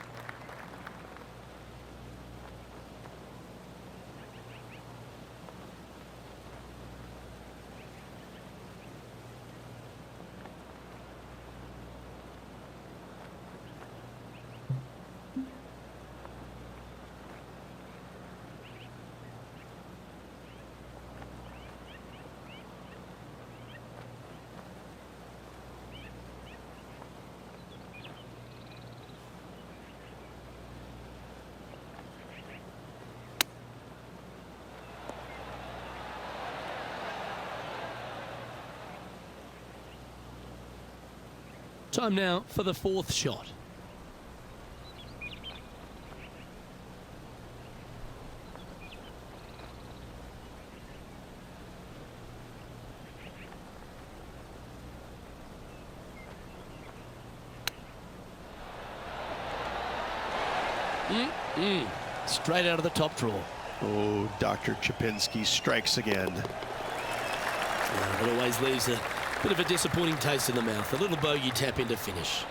Speaker 1: Time now for the fourth shot. Straight out of the top draw.
Speaker 5: Oh, Dr. Chapinski strikes again.
Speaker 1: It always leaves a bit of a disappointing taste in the mouth. A little bogey tap in to finish.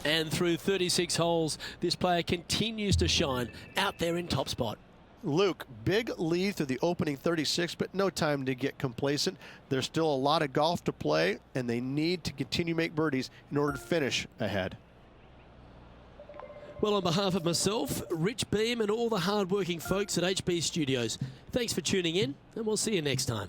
Speaker 1: And through 36 holes, this player continues to shine out there in top spot.
Speaker 5: Luke, big lead through the opening 36, but no time to get complacent. There's still a lot of golf to play, and they need to continue to make birdies in order to finish ahead.
Speaker 1: Well, on behalf of myself, Rich Beam, and all the hard-working folks at HB Studios, thanks for tuning in, and we'll see you next time.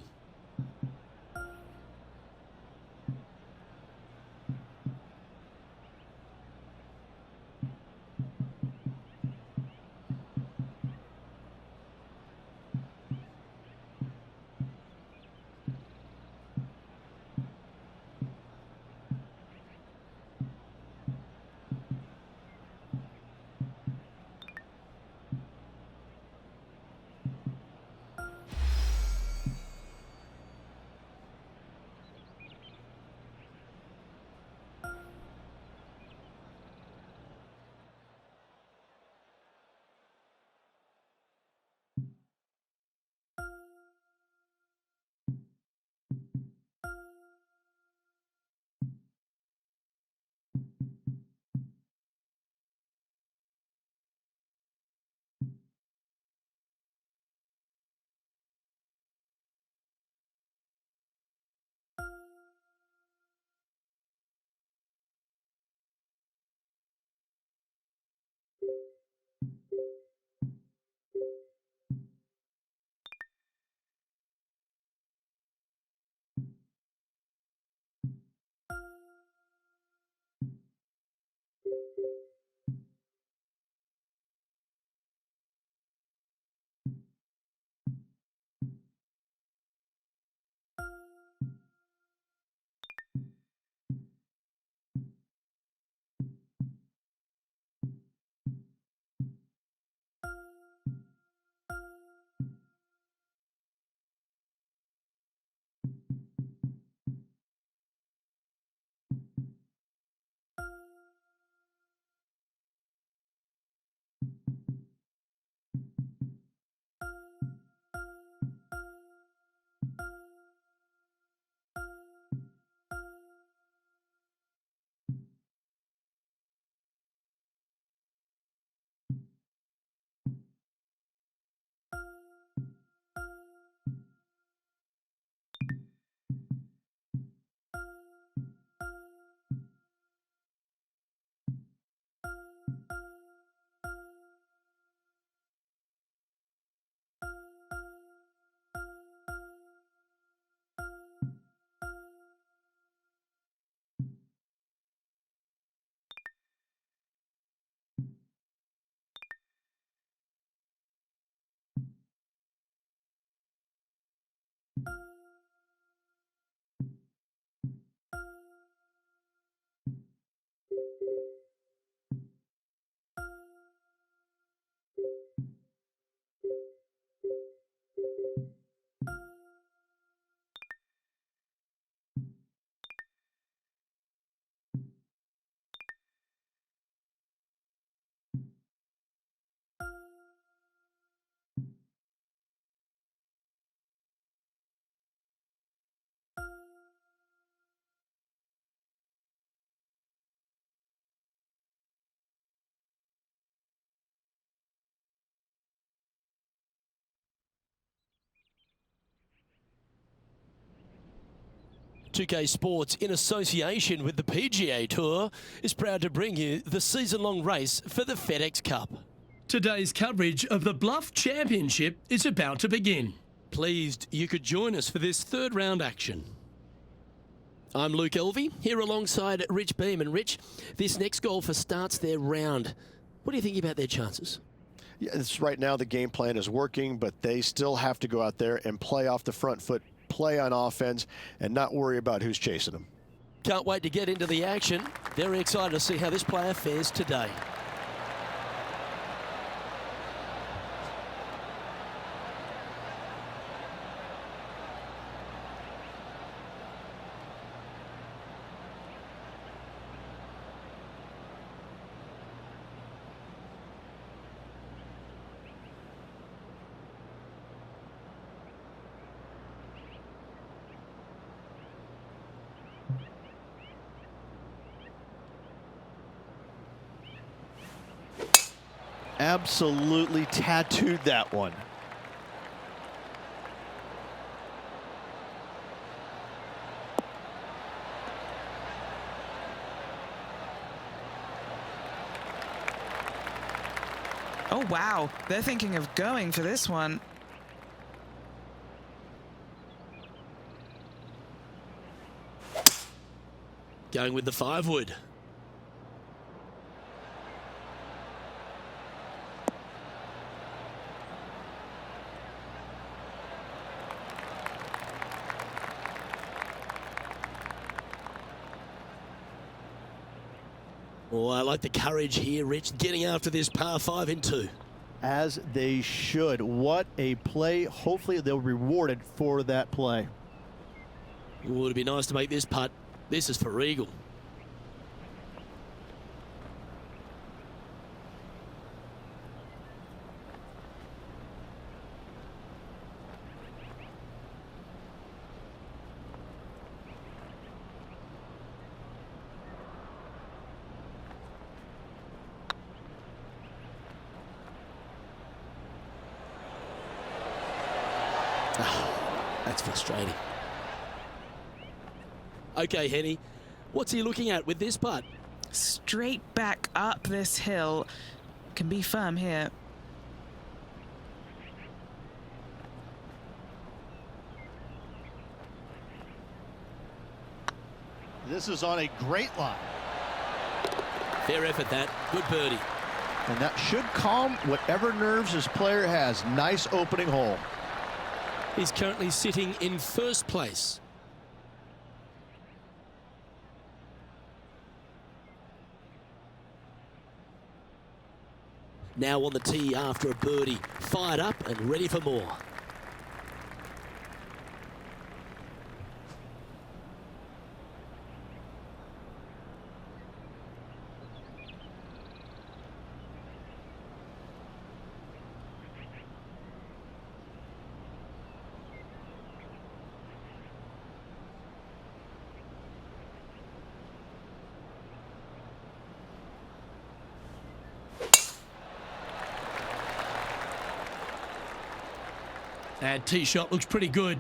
Speaker 1: 2K Sports, in association with the PGA Tour, is proud to bring you the season-long race for the FedEx Cup. Today's coverage of the Bluff Championship is about to begin. Pleased you could join us for this third round action. I'm Luke Elvey, here alongside Rich Beam. And Rich, this next golfer starts their round. What do you think about their chances?
Speaker 5: Yeah, right now the game plan is working, but they still have to go out there and play off the front foot, play on offense, and not worry about who's chasing them.
Speaker 1: Can't wait to get into the action. Very excited to see how this player fares today.
Speaker 5: Absolutely tattooed that one.
Speaker 2: Oh, wow. They're thinking of going for this one.
Speaker 1: Going with the 5-wood. Oh, I like the courage here, Rich, getting after this par 5 in 2.
Speaker 5: As they should. What a play. Hopefully they'll be rewarded for that play.
Speaker 1: It would be nice to make this putt. This is for eagle. That's frustrating. Okay, Henny, what's he looking at with this putt?
Speaker 2: Straight back up this hill. Can be firm here.
Speaker 5: This is on a great line.
Speaker 1: Fair effort, that. Good birdie.
Speaker 5: And that should calm whatever nerves this player has. Nice opening hole.
Speaker 1: He's currently sitting in first place. Now on the tee after a birdie, fired up and ready for more. That tee shot looks pretty good.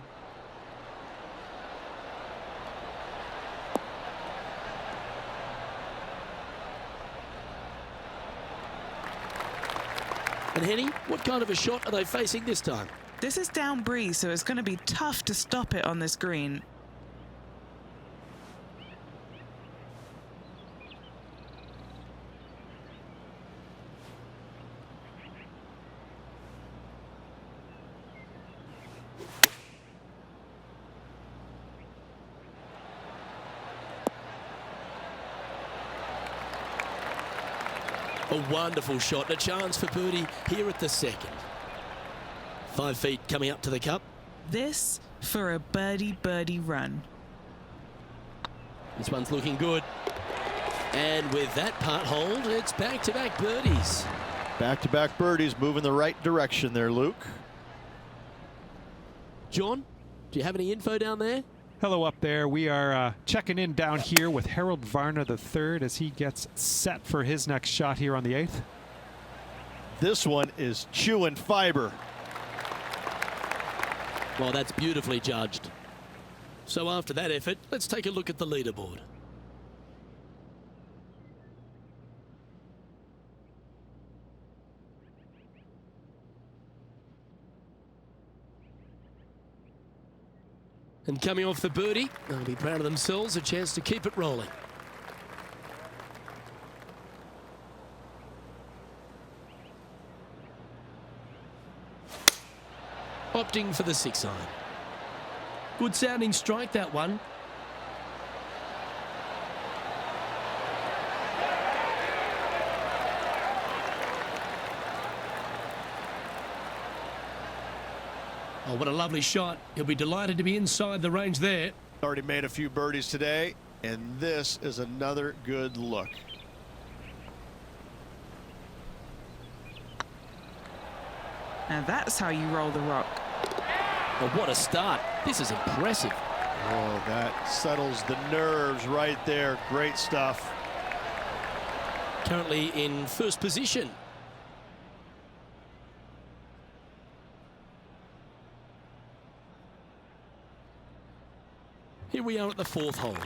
Speaker 1: And Henny, what kind of a shot are they facing this time?
Speaker 2: This is down breeze, so it's going to be tough to stop it on this green.
Speaker 1: A wonderful shot, a chance for birdie here at the second. 5 feet coming up to the cup.
Speaker 2: This for a birdie run.
Speaker 1: This one's looking good. And with that putt hold, it's back-to-back birdies.
Speaker 5: Back-to-back birdies, moving the right direction there, Luke.
Speaker 1: John, do you have any info down there?
Speaker 4: Hello up there. We are checking in down here with Harold Varner III as he gets set for his next shot here on the 8th.
Speaker 5: This one is chewing fiber.
Speaker 1: Well, that's beautifully judged. So after that effort, let's take a look at the leaderboard. And coming off the birdie, they'll be proud of themselves, a chance to keep it rolling. Opting for the 6-iron. Good sounding strike, that one. Oh, what a lovely shot. He'll be delighted to be inside the range there.
Speaker 5: Already made a few birdies today, and this is another good look.
Speaker 2: Now that's how you roll the rock.
Speaker 1: Oh, what a start. This is impressive.
Speaker 5: Oh, that settles the nerves right there. Great stuff.
Speaker 1: Currently in first position. Here we are at the 4th hole.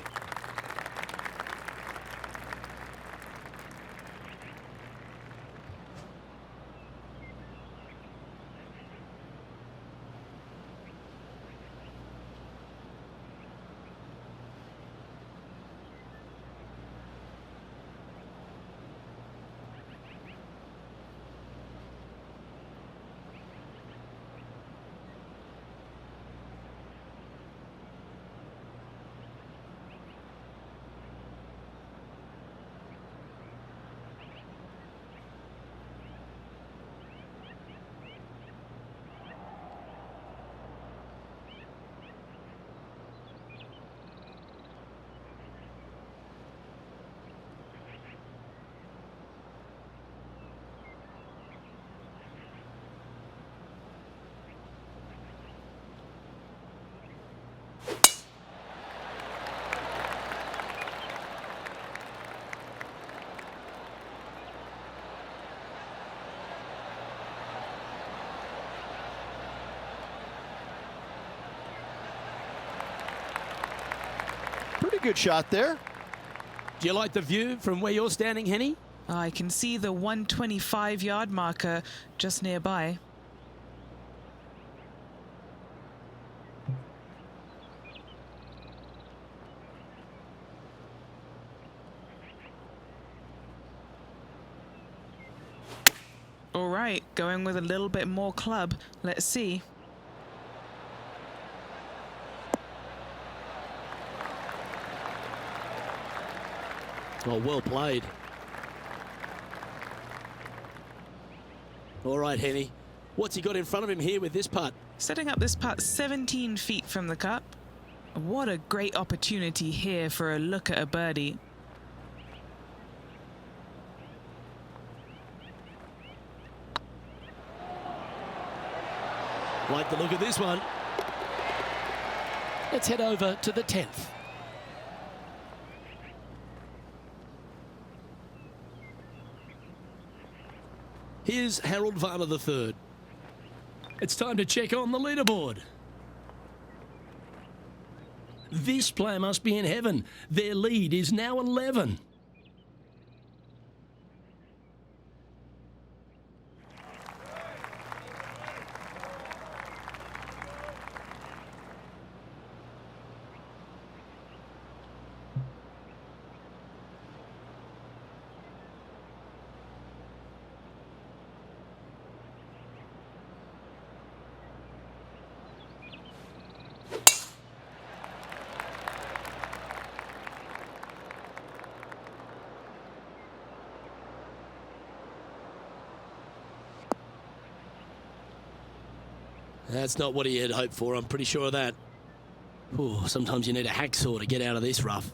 Speaker 5: Pretty good shot there.
Speaker 1: Do you like the view from where you're standing, Henny?
Speaker 2: I can see the 125-yard marker just nearby. All right, going with a little bit more club. Let's see.
Speaker 1: Oh, well played. All right, Henny. What's he got in front of him here with this putt?
Speaker 2: Setting up this putt 17 feet from the cup. What a great opportunity here for a look at a birdie.
Speaker 1: Like the look of this one. Let's head over to the 10th. Here's Harold Varner III. It's time to check on the leaderboard. This player must be in heaven. Their lead is now 11. That's not what he had hoped for, I'm pretty sure of that. Ooh, sometimes you need a hacksaw to get out of this rough.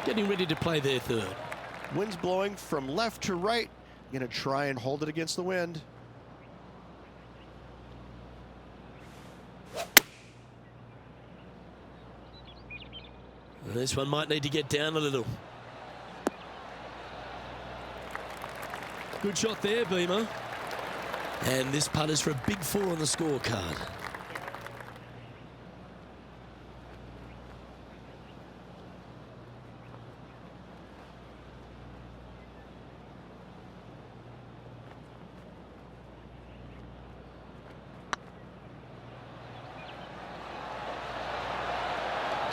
Speaker 1: getting ready to play their third.
Speaker 5: Wind's blowing from left to right. Going to try and hold it against the wind.
Speaker 1: This one might need to get down a little. Good shot there, Beamer. And this putt is for a big 4 on the scorecard.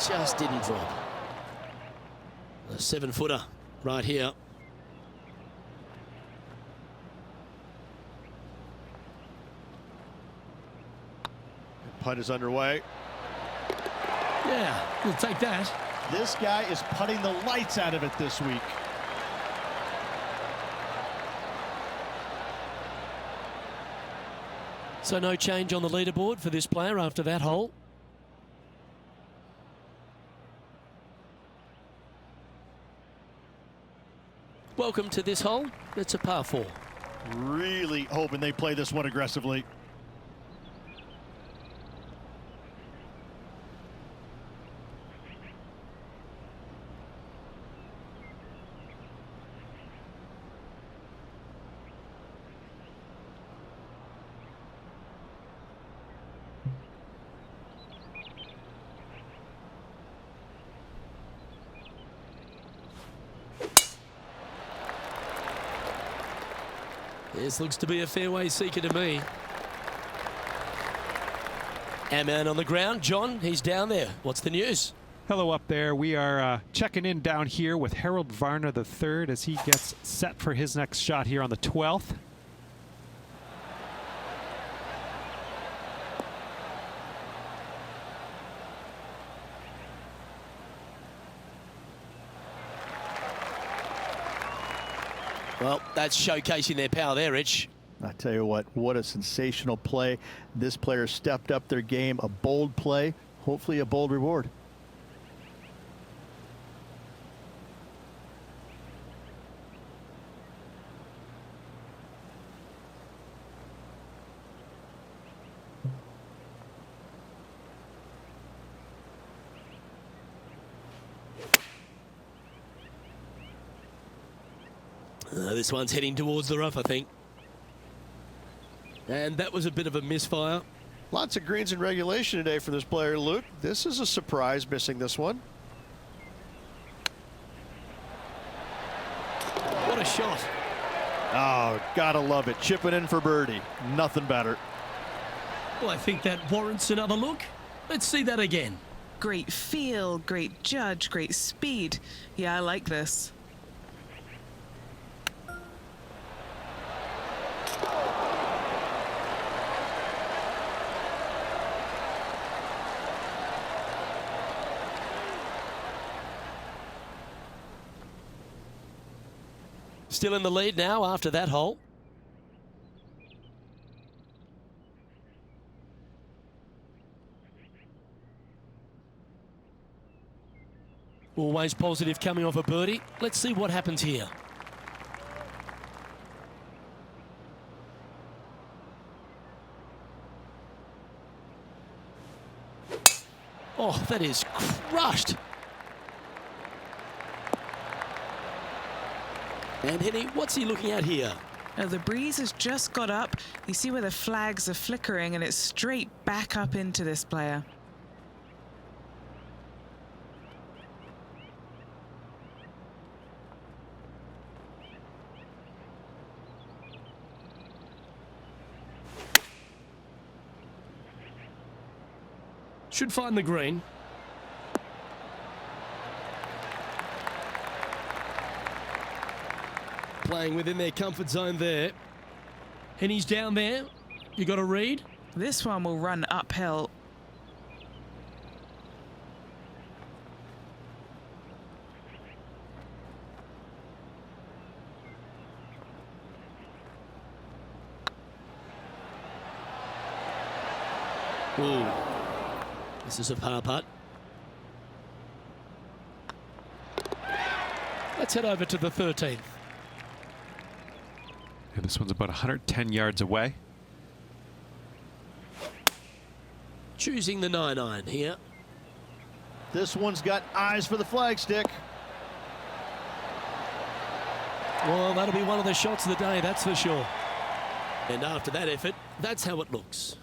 Speaker 1: Just didn't drop. A 7-footer right here.
Speaker 5: Putt is underway.
Speaker 1: Yeah, we'll take that.
Speaker 3: This guy is putting the lights out of it this week.
Speaker 1: So no change on the leaderboard for this player after that hole. Welcome to this hole. It's a par 4.
Speaker 3: Really hoping they play this one aggressively.
Speaker 1: This looks to be a fairway seeker to me. Our man on the ground, John, he's down there. What's the news?
Speaker 4: Hello up there. We are checking in down here with Harold Varner III as he gets set for his next shot here on the 12th.
Speaker 1: Well, that's showcasing their power there, Rich.
Speaker 3: I tell you what a sensational play. This player stepped up their game, a bold play, hopefully a bold reward.
Speaker 1: This one's heading towards the rough, I think. And that was a bit of a misfire.
Speaker 5: Lots of greens in regulation today for this player, Luke. This is a surprise, missing this one.
Speaker 1: What a shot.
Speaker 5: Oh, gotta love it. Chipping in for birdie. Nothing better.
Speaker 1: Well, I think that warrants another look. Let's see that again.
Speaker 2: Great feel, great judge, great speed. Yeah, I like this.
Speaker 1: Still in the lead now after that hole. Always positive coming off a birdie. Let's see what happens here. Oh, that is crushed. And Henny, what's he looking at here?
Speaker 2: Now the breeze has just got up. You see where the flags are flickering and it's straight back up into this player.
Speaker 1: Should find the green. Playing within their comfort zone there. And he's down there. You got a read?
Speaker 2: This one will run uphill.
Speaker 1: Ooh. This is a par putt. Let's head over to the 13th.
Speaker 4: Yeah, this one's about 110 yards away.
Speaker 1: Choosing the 9-iron here.
Speaker 3: This one's got eyes for the flagstick.
Speaker 1: Well, that'll be one of the shots of the day, that's for sure. And after that effort, that's how it looks.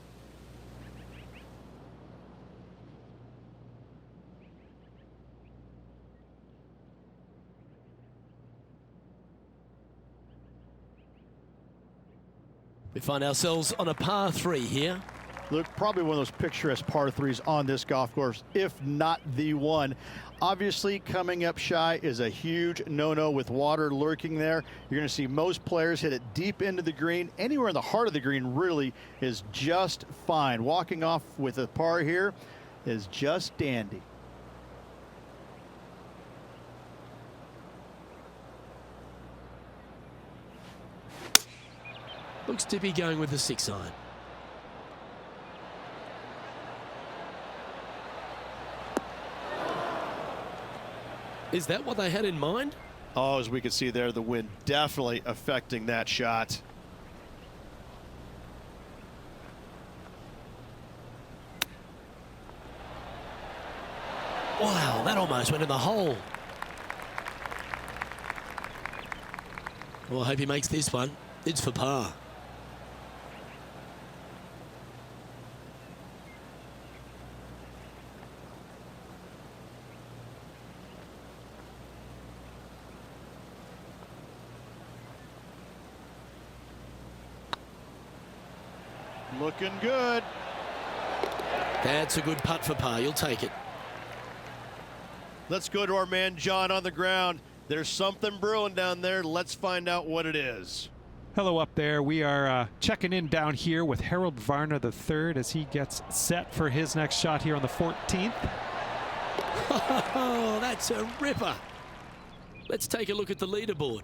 Speaker 1: We find ourselves on a par 3 here.
Speaker 3: Look, probably one of those picturesque par 3s on this golf course, if not the one. Obviously, coming up shy is a huge no-no with water lurking there. You're going to see most players hit it deep into the green. Anywhere in the heart of the green really is just fine. Walking off with a par here is just dandy.
Speaker 1: Looks to be going with the 6-iron. Is that what they had in mind?
Speaker 5: Oh, as we can see there, the wind definitely affecting that shot.
Speaker 1: Wow, that almost went in the hole. Well, I hope he makes this one. It's for par.
Speaker 5: Looking good.
Speaker 1: That's a good putt for par. You'll take it.
Speaker 5: Let's go to our man John on the ground. There's something brewing down there. Let's find out what it is.
Speaker 4: Hello up there. We are checking in down here with Harold Varner III as he gets set for his next shot here on the 14th.
Speaker 1: Oh, that's a ripper. Let's take a look at the leaderboard.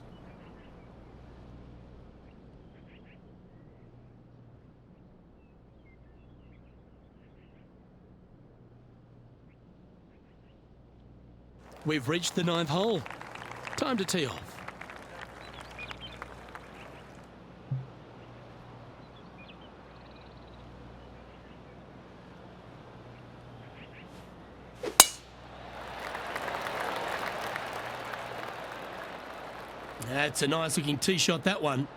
Speaker 1: We've reached the 9th hole. Time to tee off. That's a nice looking tee shot, that one.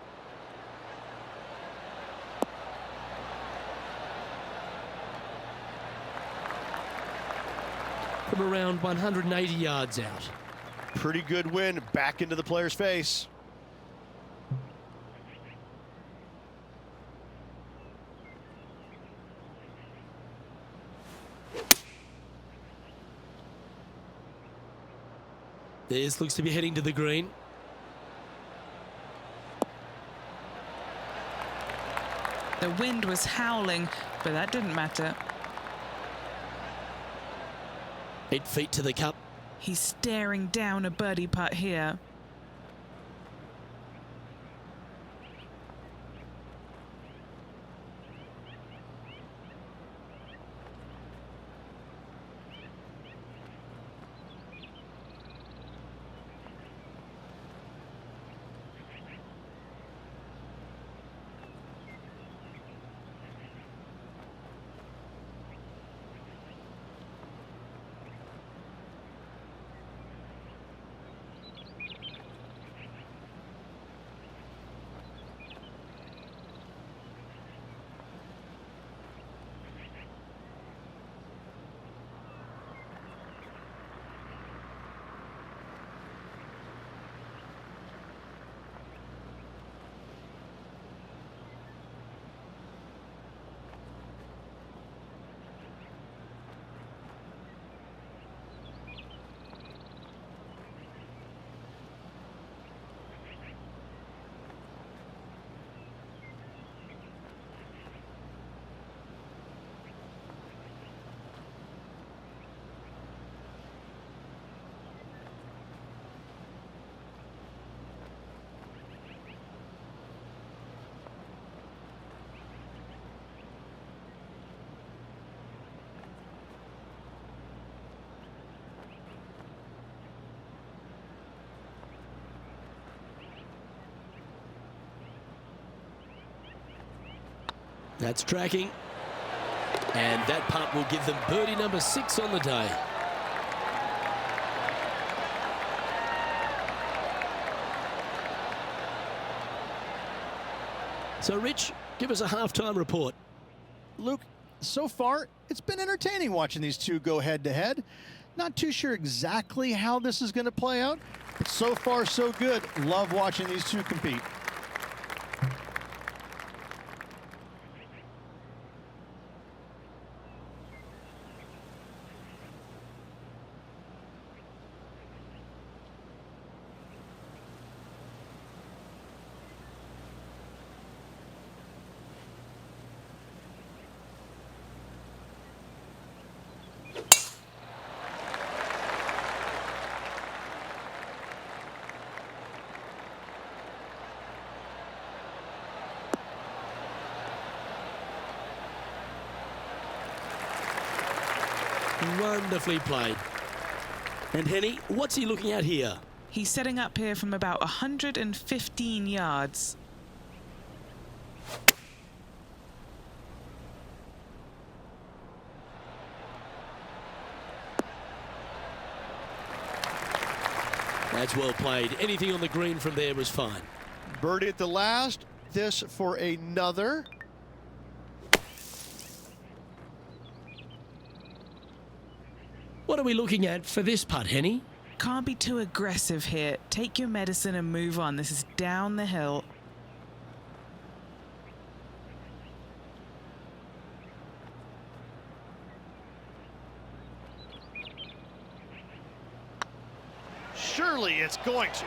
Speaker 1: From around 180 yards out.
Speaker 5: Pretty good wind back into the player's face.
Speaker 1: This looks to be heading to the green.
Speaker 2: The wind was howling, but that didn't matter.
Speaker 1: 8 feet to the cup.
Speaker 2: He's staring down a birdie putt here.
Speaker 1: That's tracking. And that putt will give them birdie number 6 on the day. So, Rich, give us a halftime report.
Speaker 3: Luke, so far, it's been entertaining watching these two go head-to-head. Not too sure exactly how this is going to play out, but so far, so good. Love watching these two compete.
Speaker 1: Wonderfully played. And Henny, what's he looking at here?
Speaker 2: He's setting up here from about 115 yards.
Speaker 1: That's well played. Anything on the green from there was fine.
Speaker 5: Birdie at the last. This for another.
Speaker 1: What are we looking at for this putt, Henny?
Speaker 2: Can't be too aggressive here. Take your medicine and move on. This is down the hill.
Speaker 5: Surely it's going to.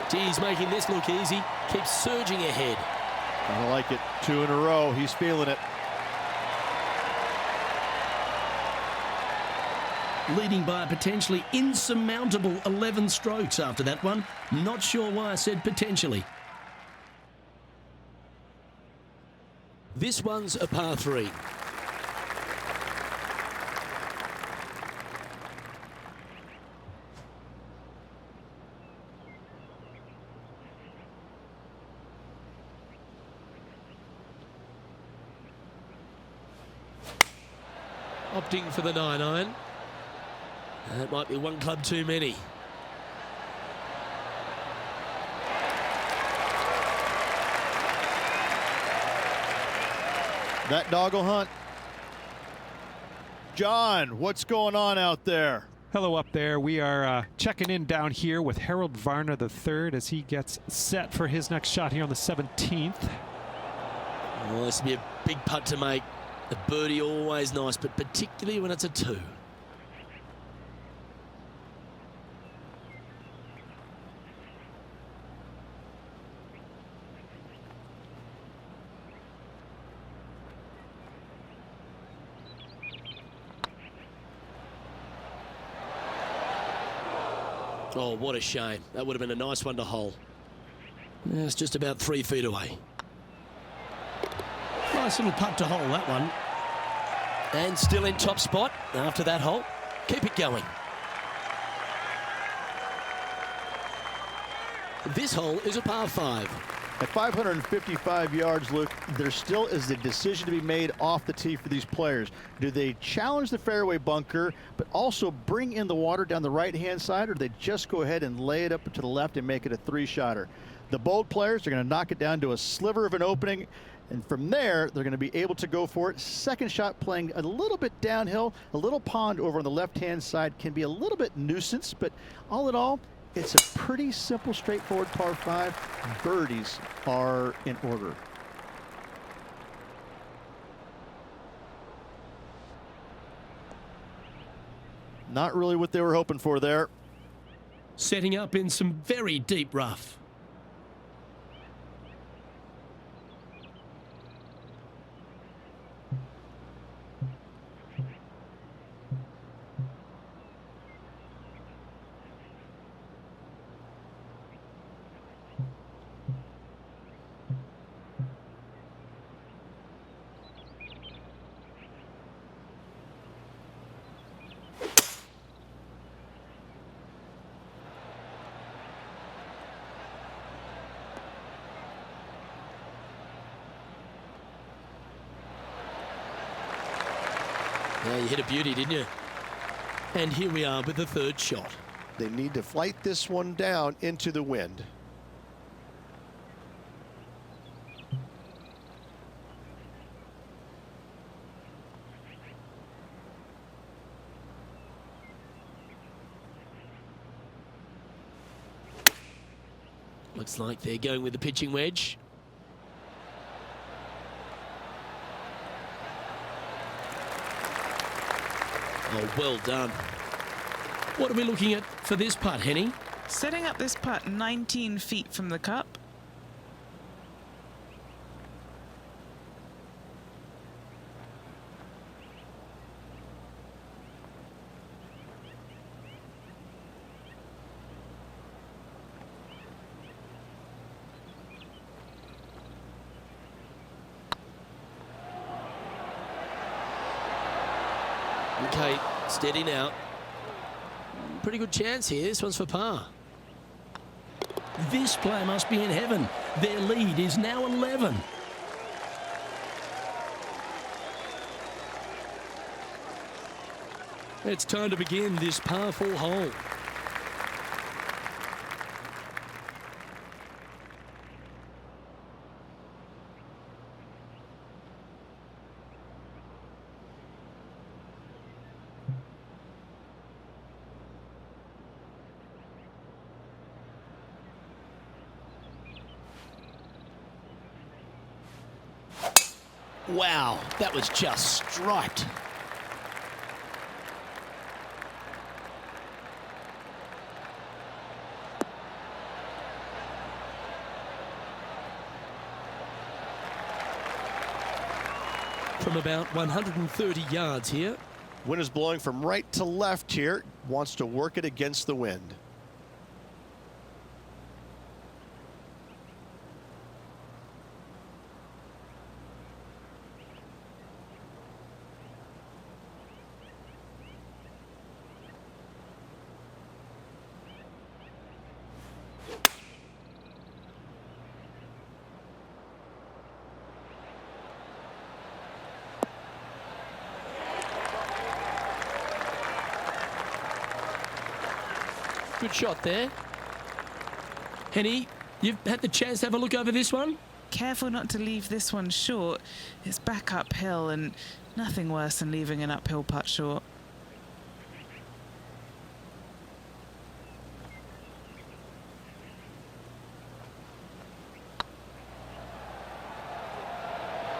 Speaker 1: Geez, making this look easy. Keeps surging ahead.
Speaker 5: I like it. 2 in a row. He's feeling it.
Speaker 1: Leading by a potentially insurmountable 11 strokes after that one. Not sure why I said potentially. This one's a par 3. Opting for the 9-iron. That might be one club too many.
Speaker 5: That dog will hunt. John, what's going on out there?
Speaker 4: Hello up there. We are checking in down here with Harold Varner III as he gets set for his next shot here on the 17th.
Speaker 1: Oh, this will be a big putt to make. A birdie always nice, but particularly when it's a 2. Oh, what a shame. That would have been a nice one to hole. Yeah, it's just about 3 feet away. Nice little putt to hole, that one. And still in top spot after that hole. Keep it going. This hole is a par 5.
Speaker 3: At 555 yards, Luke, there still is a decision to be made off the tee for these players. Do they challenge the fairway bunker, but also bring in the water down the right-hand side, or do they just go ahead and lay it up to the left and make it a 3-shotter? The bold players are going to knock it down to a sliver of an opening, and from there, they're going to be able to go for it. Second shot playing a little bit downhill. A little pond over on the left-hand side can be a little bit nuisance, but all in all, it's a pretty simple, straightforward par 5. Birdies are in order. Not really what they were hoping for there.
Speaker 1: Setting up in some very deep rough. Yeah, you hit a beauty, didn't you? And here we are with the third shot.
Speaker 5: They need to flight this one down into the wind.
Speaker 1: Looks like they're going with the pitching wedge. Oh, well done. What are we looking at for this putt, Henny?
Speaker 2: Setting up this putt 19 feet from the cup.
Speaker 1: Okay, steady now. Pretty good chance here. This one's for par. This player must be in heaven. Their lead is now 11. It's time to begin this par 4 hole. Wow, that was just striped. From about 130 yards here.
Speaker 5: Wind is blowing from right to left here. Wants to work it against the wind.
Speaker 1: Good shot there. Henny, you've had the chance to have a look over this one?
Speaker 2: Careful not to leave this one short. It's back uphill and nothing worse than leaving an uphill putt short.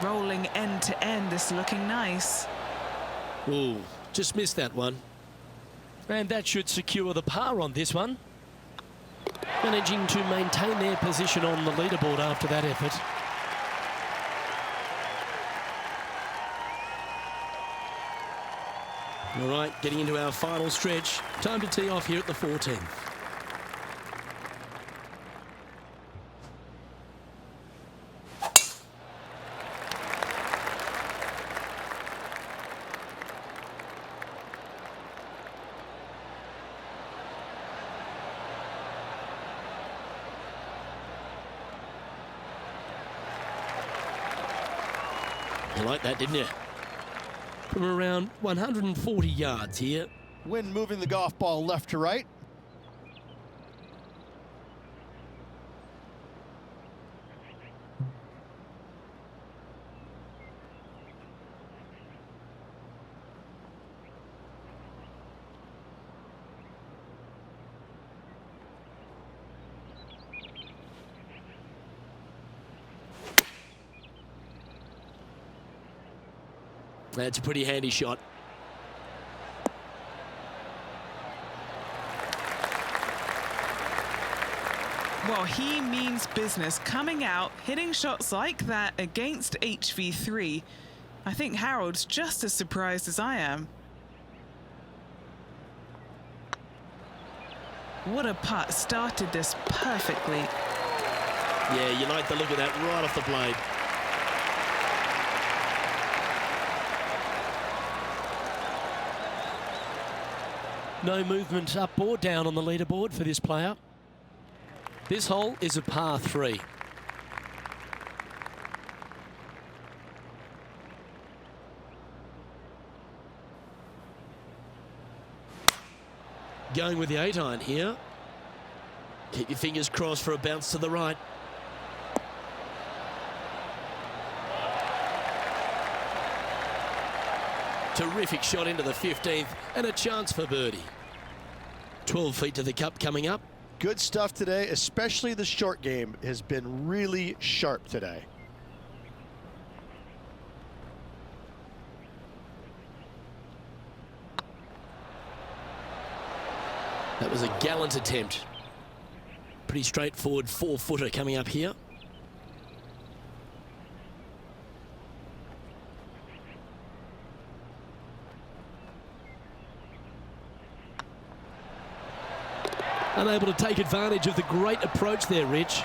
Speaker 2: Rolling end to end, this looking nice.
Speaker 1: Ooh, just missed that one. And that should secure the par on this one. Managing to maintain their position on the leaderboard after that effort. All right, getting into our final stretch. Time to tee off here at the 14th. You like that, didn't you? From around 140 yards here.
Speaker 5: Wind moving the golf ball left to right.
Speaker 1: That's a pretty handy shot.
Speaker 2: Well, he means business. Coming out, hitting shots like that against HV3. I think Harold's just as surprised as I am. What a putt. Started this perfectly.
Speaker 1: Yeah, you like the look of that right off the blade. No movement up or down on the leaderboard for this player. This hole is a par 3. Going with the 8-iron here. Keep your fingers crossed for a bounce to the right. Terrific shot into the 15th and a chance for birdie. 12 feet to the cup coming up.
Speaker 5: Good stuff today, especially the short game has been really sharp today.
Speaker 1: That was a gallant attempt. Pretty straightforward 4-footer coming up here. Unable to take advantage of the great approach there, Rich.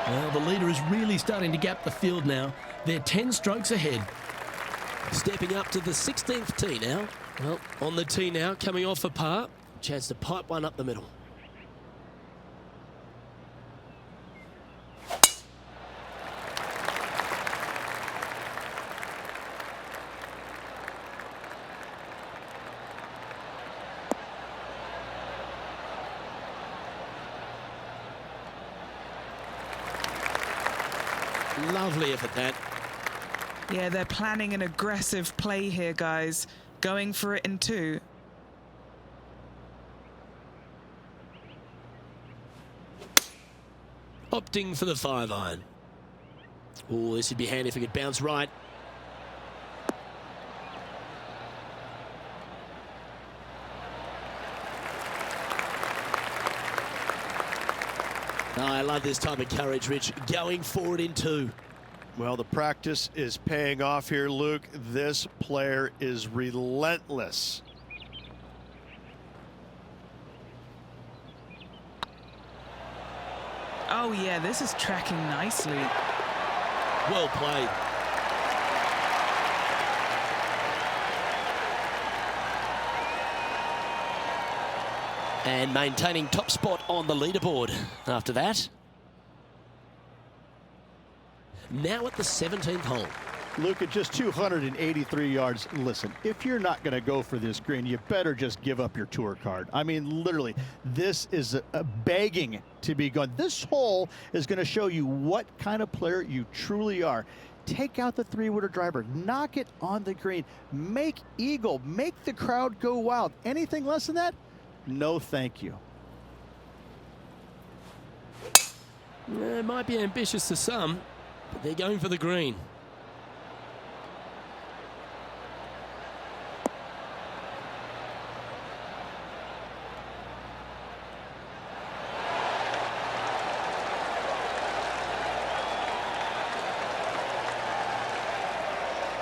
Speaker 1: Well, the leader is really starting to gap the field now. They're 10 strokes ahead. Stepping up to the 16th tee now. Well, on the tee now, coming off a par. Chance to pipe one up the middle. Lovely effort that.
Speaker 2: Yeah, they're planning an aggressive play here, guys. Going for it in 2.
Speaker 1: Opting for the 5-iron. Oh, this would be handy if it could bounce right. Oh, I love this type of courage, Rich. Going forward in 2.
Speaker 5: Well, the practice is paying off here, Luke. This player is relentless.
Speaker 2: Oh, yeah, this is tracking nicely.
Speaker 1: Well played. And maintaining top spot on the leaderboard after that. Now at the 17th hole.
Speaker 3: Luke, at just 283 yards, listen, if you're not going to go for this green, you better just give up your tour card. I mean, literally, this is a begging to be gone. This hole is going to show you what kind of player you truly are. Take out the 3-wooder driver, knock it on the green, make eagle, make the crowd go wild. Anything less than that? No, thank you.
Speaker 1: It might be ambitious to some, but they're going for the green.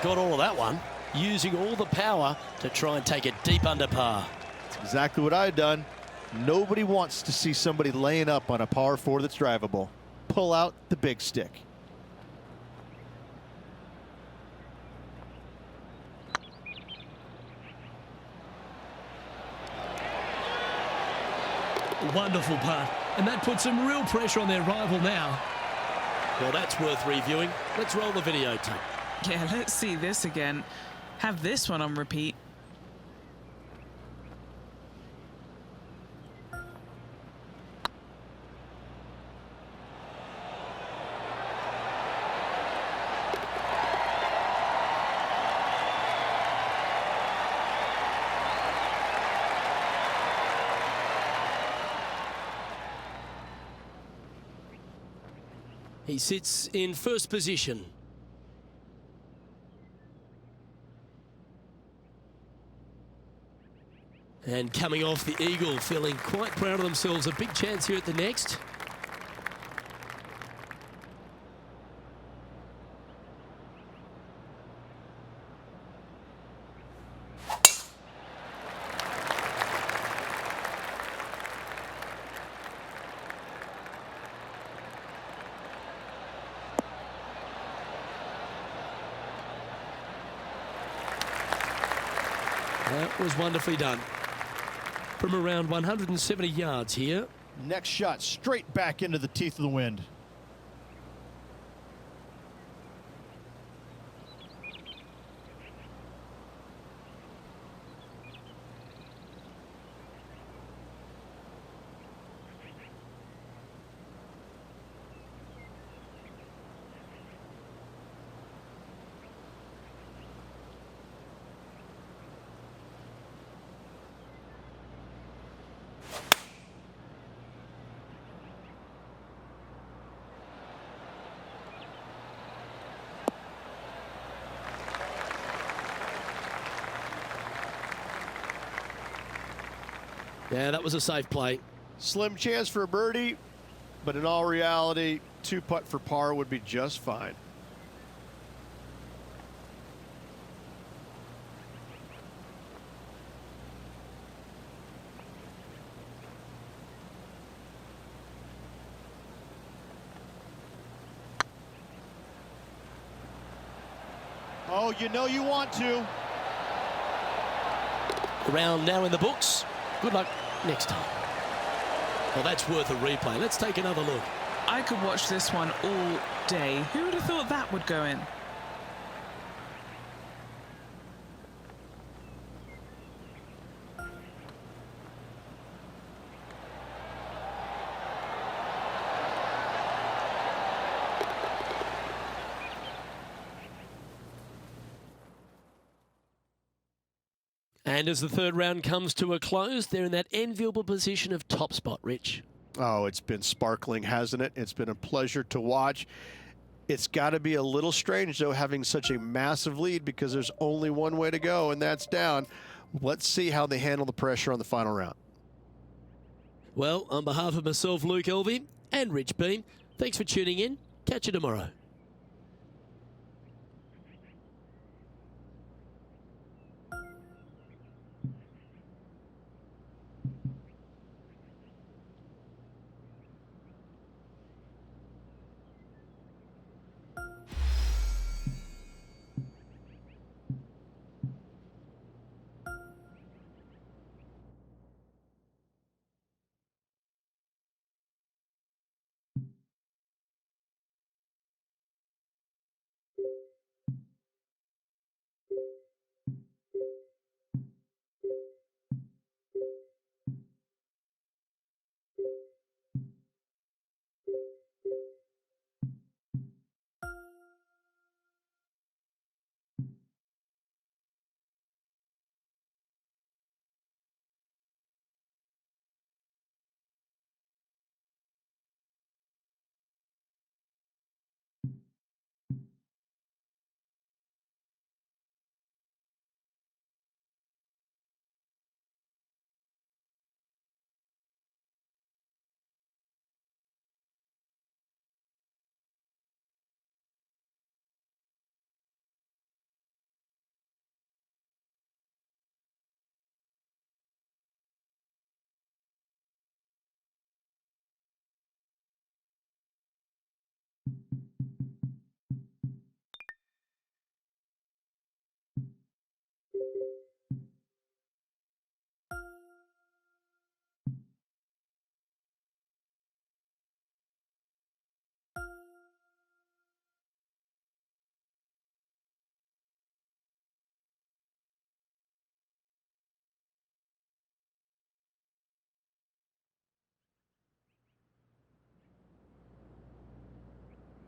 Speaker 1: Got all of that one, using all the power to try and take it deep under par.
Speaker 3: That's exactly what I've done. Nobody wants to see somebody laying up on a par 4 that's drivable. Pull out the big stick.
Speaker 1: Wonderful putt, and that puts some real pressure on their rival now. Well, that's worth reviewing. Let's roll the videotape.
Speaker 2: Yeah, let's see this again. Have this one on repeat.
Speaker 1: He sits in first position. And coming off the eagle, feeling quite proud of themselves. A big chance here at the next. That was wonderfully done. From around 170 yards here.
Speaker 3: Next shot straight back into the teeth of the wind.
Speaker 1: Yeah, that was a safe play.
Speaker 5: Slim chance for a birdie, but in all reality, 2-putt for par would be just fine. Oh, you know you want to.
Speaker 1: Round now in the books. Good luck next time. Well, that's worth a replay. Let's take another look.
Speaker 2: I could watch this one all day. Who would have thought that would go in?
Speaker 1: And as the third round comes to a close, they're in that enviable position of top spot, Rich.
Speaker 5: Oh, it's been sparkling, hasn't it? It's been a pleasure to watch. It's got to be a little strange, though, having such a massive lead because there's only one way to go, and that's down. Let's see how they handle the pressure on the final round.
Speaker 1: Well, on behalf of myself, Luke Elvey, and Rich Beam, thanks for tuning in. Catch you tomorrow.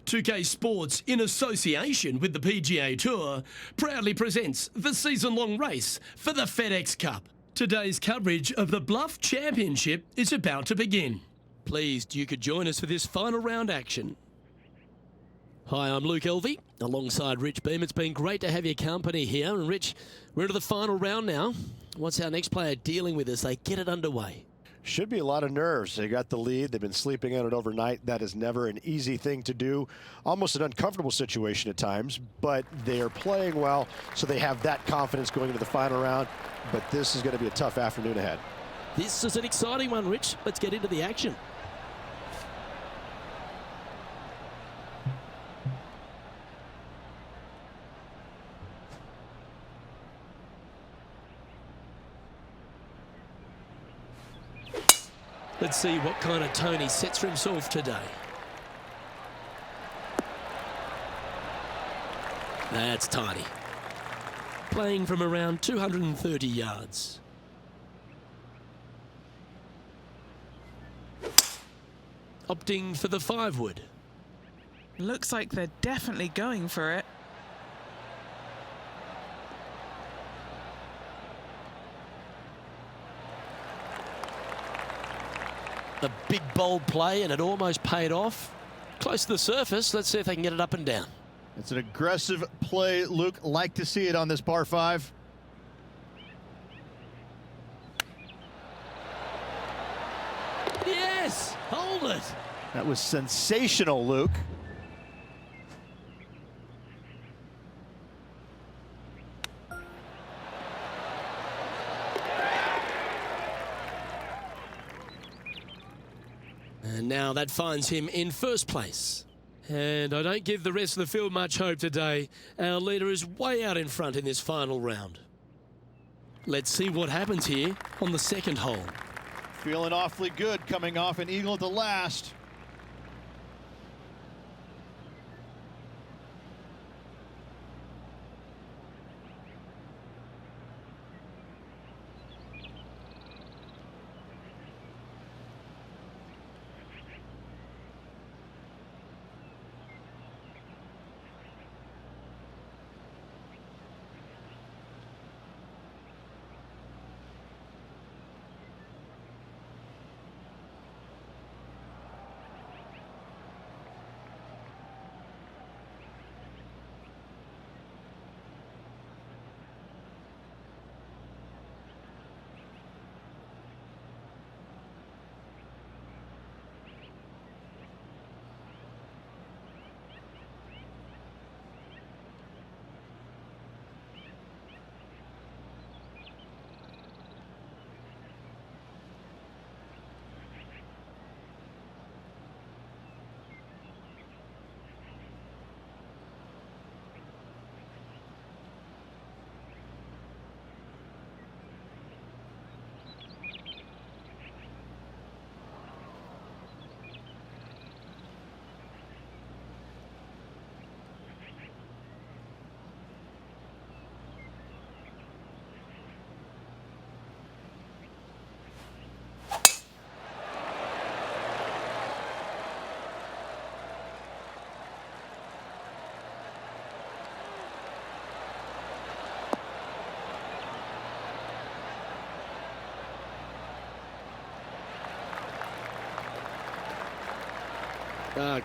Speaker 1: .2K Sports, in association with the PGA Tour, proudly presents the season-long race for the FedEx Cup. Today's coverage of the Bluff Championship is about to begin. Pleased you could join us for this final round action. Hi, I'm Luke Elvey, alongside Rich Beam. It's been great to have your company here. And Rich, we're into the final round now. What's our next player dealing with as they get it underway?
Speaker 5: Should be a lot of nerves. They got the lead. They've been sleeping on it overnight. That is never an easy thing to do. Almost an uncomfortable situation at times, but they are playing well, so they have that confidence going into the final round. But this is going to be a tough afternoon ahead.
Speaker 1: This is an exciting one, Rich. Let's get into the action. Let's see what kind of tone he sets for himself today. That's tiny. Playing from around 230 yards. Opting for the 5-wood.
Speaker 2: Looks like they're definitely going for it.
Speaker 1: A big bold play, and it almost paid off. Close to the surface. Let's see if they can get it up and down.
Speaker 3: It's an aggressive play, Luke. Like to see it on this par 5.
Speaker 1: it.
Speaker 5: That was sensational, Luke.
Speaker 1: And now that finds him in first place. And I don't give the rest of the field much hope today. Our leader is way out in front in this final round. Let's see what happens here on the second hole.
Speaker 3: Feeling awfully good coming off an eagle at the last.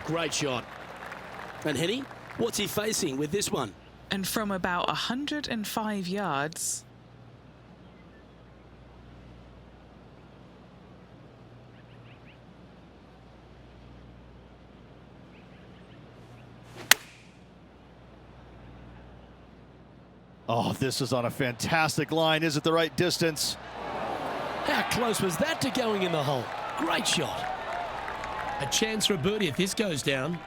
Speaker 1: Great shot. And Henny, what's he facing with this one?
Speaker 2: And from about 105 yards.
Speaker 3: Oh, this is on a fantastic line. Is it the right distance?
Speaker 1: How close was that to going in the hole? Great shot. A chance for a birdie if this goes down.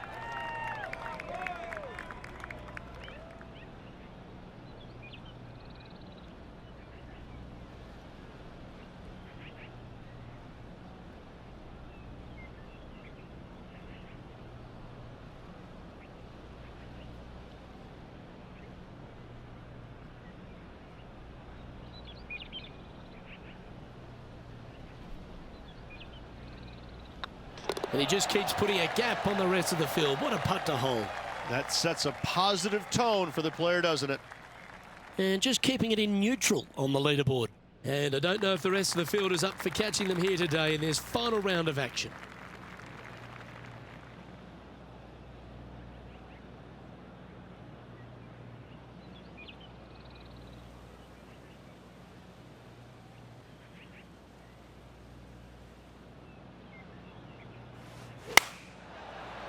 Speaker 1: And he just keeps putting a gap on the rest of the field. What a putt to hole.
Speaker 5: That sets a positive tone for the player, doesn't it?
Speaker 1: And just keeping it in neutral on the leaderboard. And I don't know if the rest of the field is up for catching them here today in this final round of action.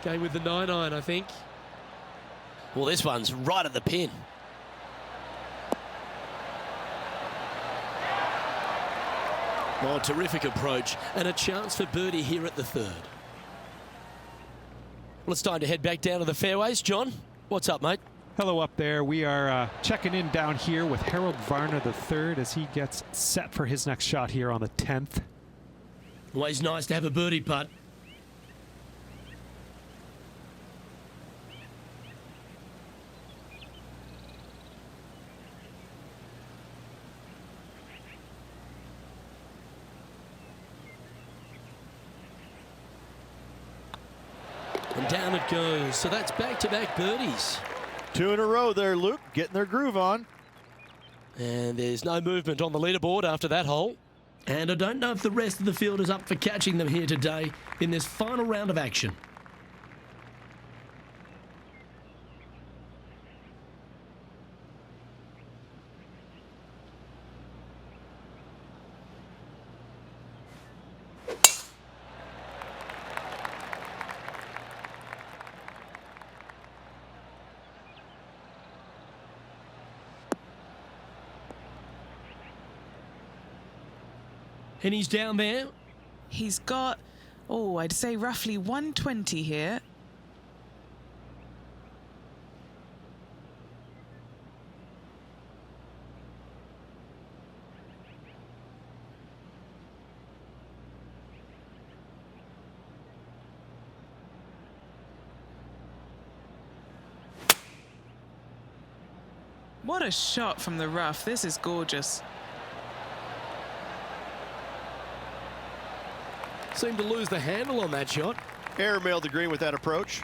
Speaker 1: Going with the 9-iron, I think. Well, this one's right at the pin. Oh, terrific approach and a chance for birdie here at the third. Well, it's time to head back down to the fairways. John, what's up, mate?
Speaker 4: Hello up there. We are checking in down here with Harold Varner III as he gets set for his next shot here on the 10th.
Speaker 1: Always nice to have a birdie putt. And down it goes. So that's back-to-back birdies.
Speaker 5: 2 in a row there, Luke, getting their groove on.
Speaker 1: And there's no movement on the leaderboard after that hole. And I don't know if the rest of the field is up for catching them here today in this final round of action. And he's down there.
Speaker 2: He's got, oh, I'd say roughly 120 here. What a shot from the rough. This is gorgeous.
Speaker 1: Seemed to lose the handle on that shot.
Speaker 5: Airmailed the green with that approach.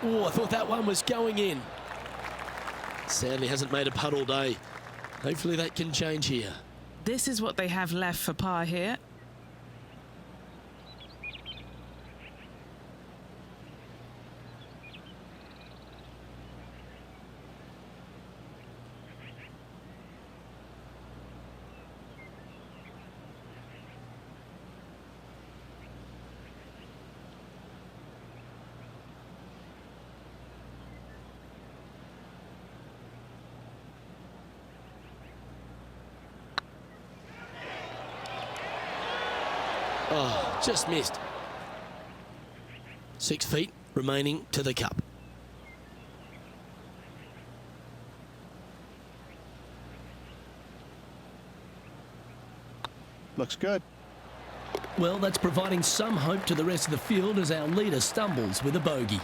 Speaker 1: Oh, I thought that one was going in. Sadly hasn't made a putt all day. Hopefully that can change here.
Speaker 2: This is what they have left for par here.
Speaker 1: Oh, just missed. 6 feet remaining to the cup.
Speaker 5: Looks good.
Speaker 1: Well, that's providing some hope to the rest of the field as our leader stumbles with a bogey.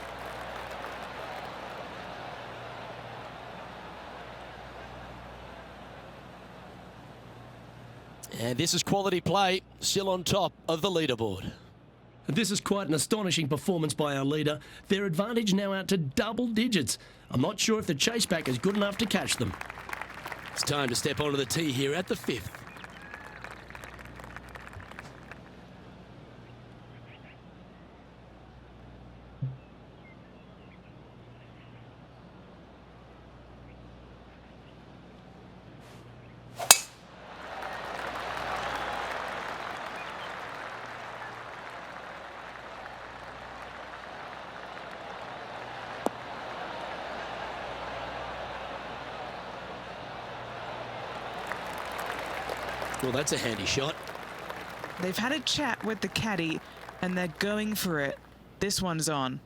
Speaker 1: And this is quality play, still on top of the leaderboard. This is quite an astonishing performance by our leader. Their advantage now out to double digits. I'm not sure if the chase back is good enough to catch them. It's time to step onto the tee here at the 5th. Well, that's a handy shot.
Speaker 2: They've had a chat with the caddy and they're going for it. This one's on.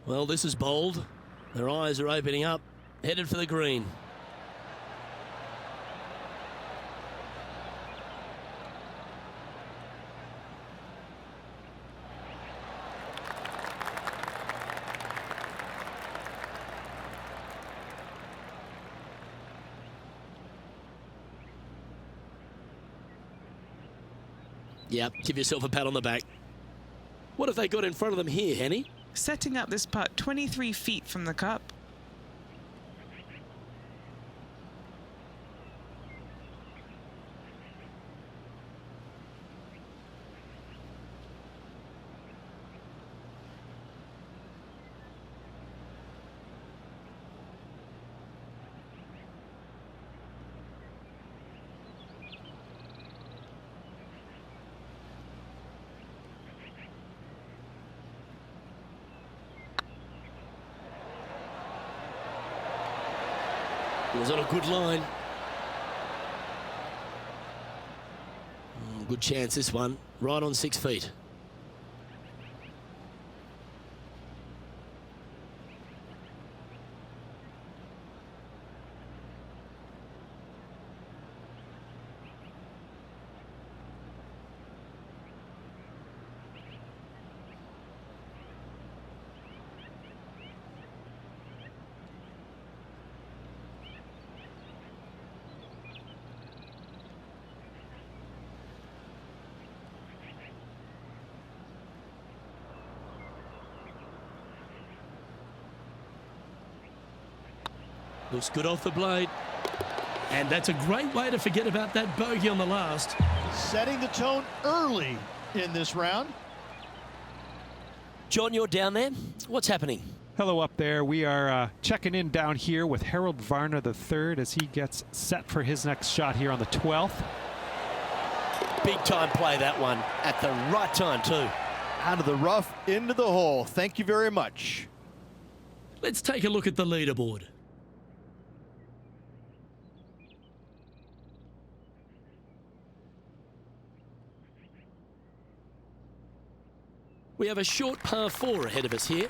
Speaker 1: Well, this is bold. Their eyes are opening up, headed for the green. Yep, give yourself a pat on the back. What have they got in front of them here, Henny?
Speaker 2: Setting up this putt 23 feet from the cup.
Speaker 1: It was on a good line. Good chance this one, right on 6 feet. Looks good off the blade. And that's a great way to forget about that bogey on the last.
Speaker 3: Setting the tone early in this round.
Speaker 1: John, you're down there. What's happening?
Speaker 4: Hello up there. We are checking in down here with Harold Varner III as he gets set for his next shot here on the 12th.
Speaker 1: Big time play, that one, at the right time too.
Speaker 5: Out of the rough, into the hole. Thank you very much.
Speaker 1: Let's take a look at the leaderboard. We have a short par 4 ahead of us here.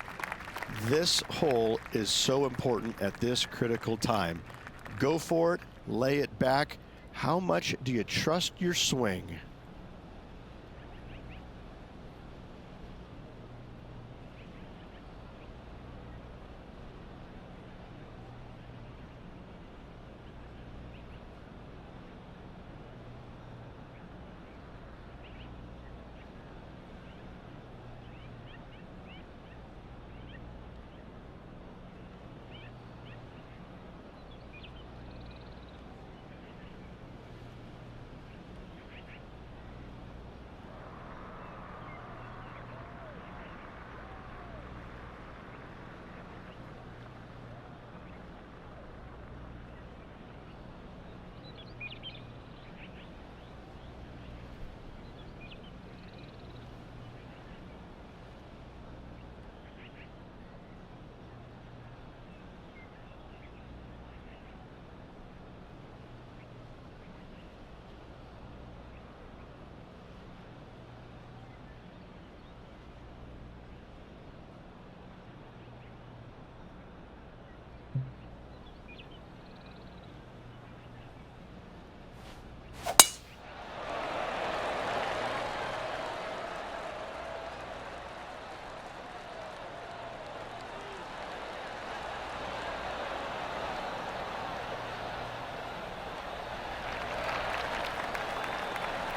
Speaker 5: This hole is so important at this critical time. Go for it, lay it back. How much do you trust your swing?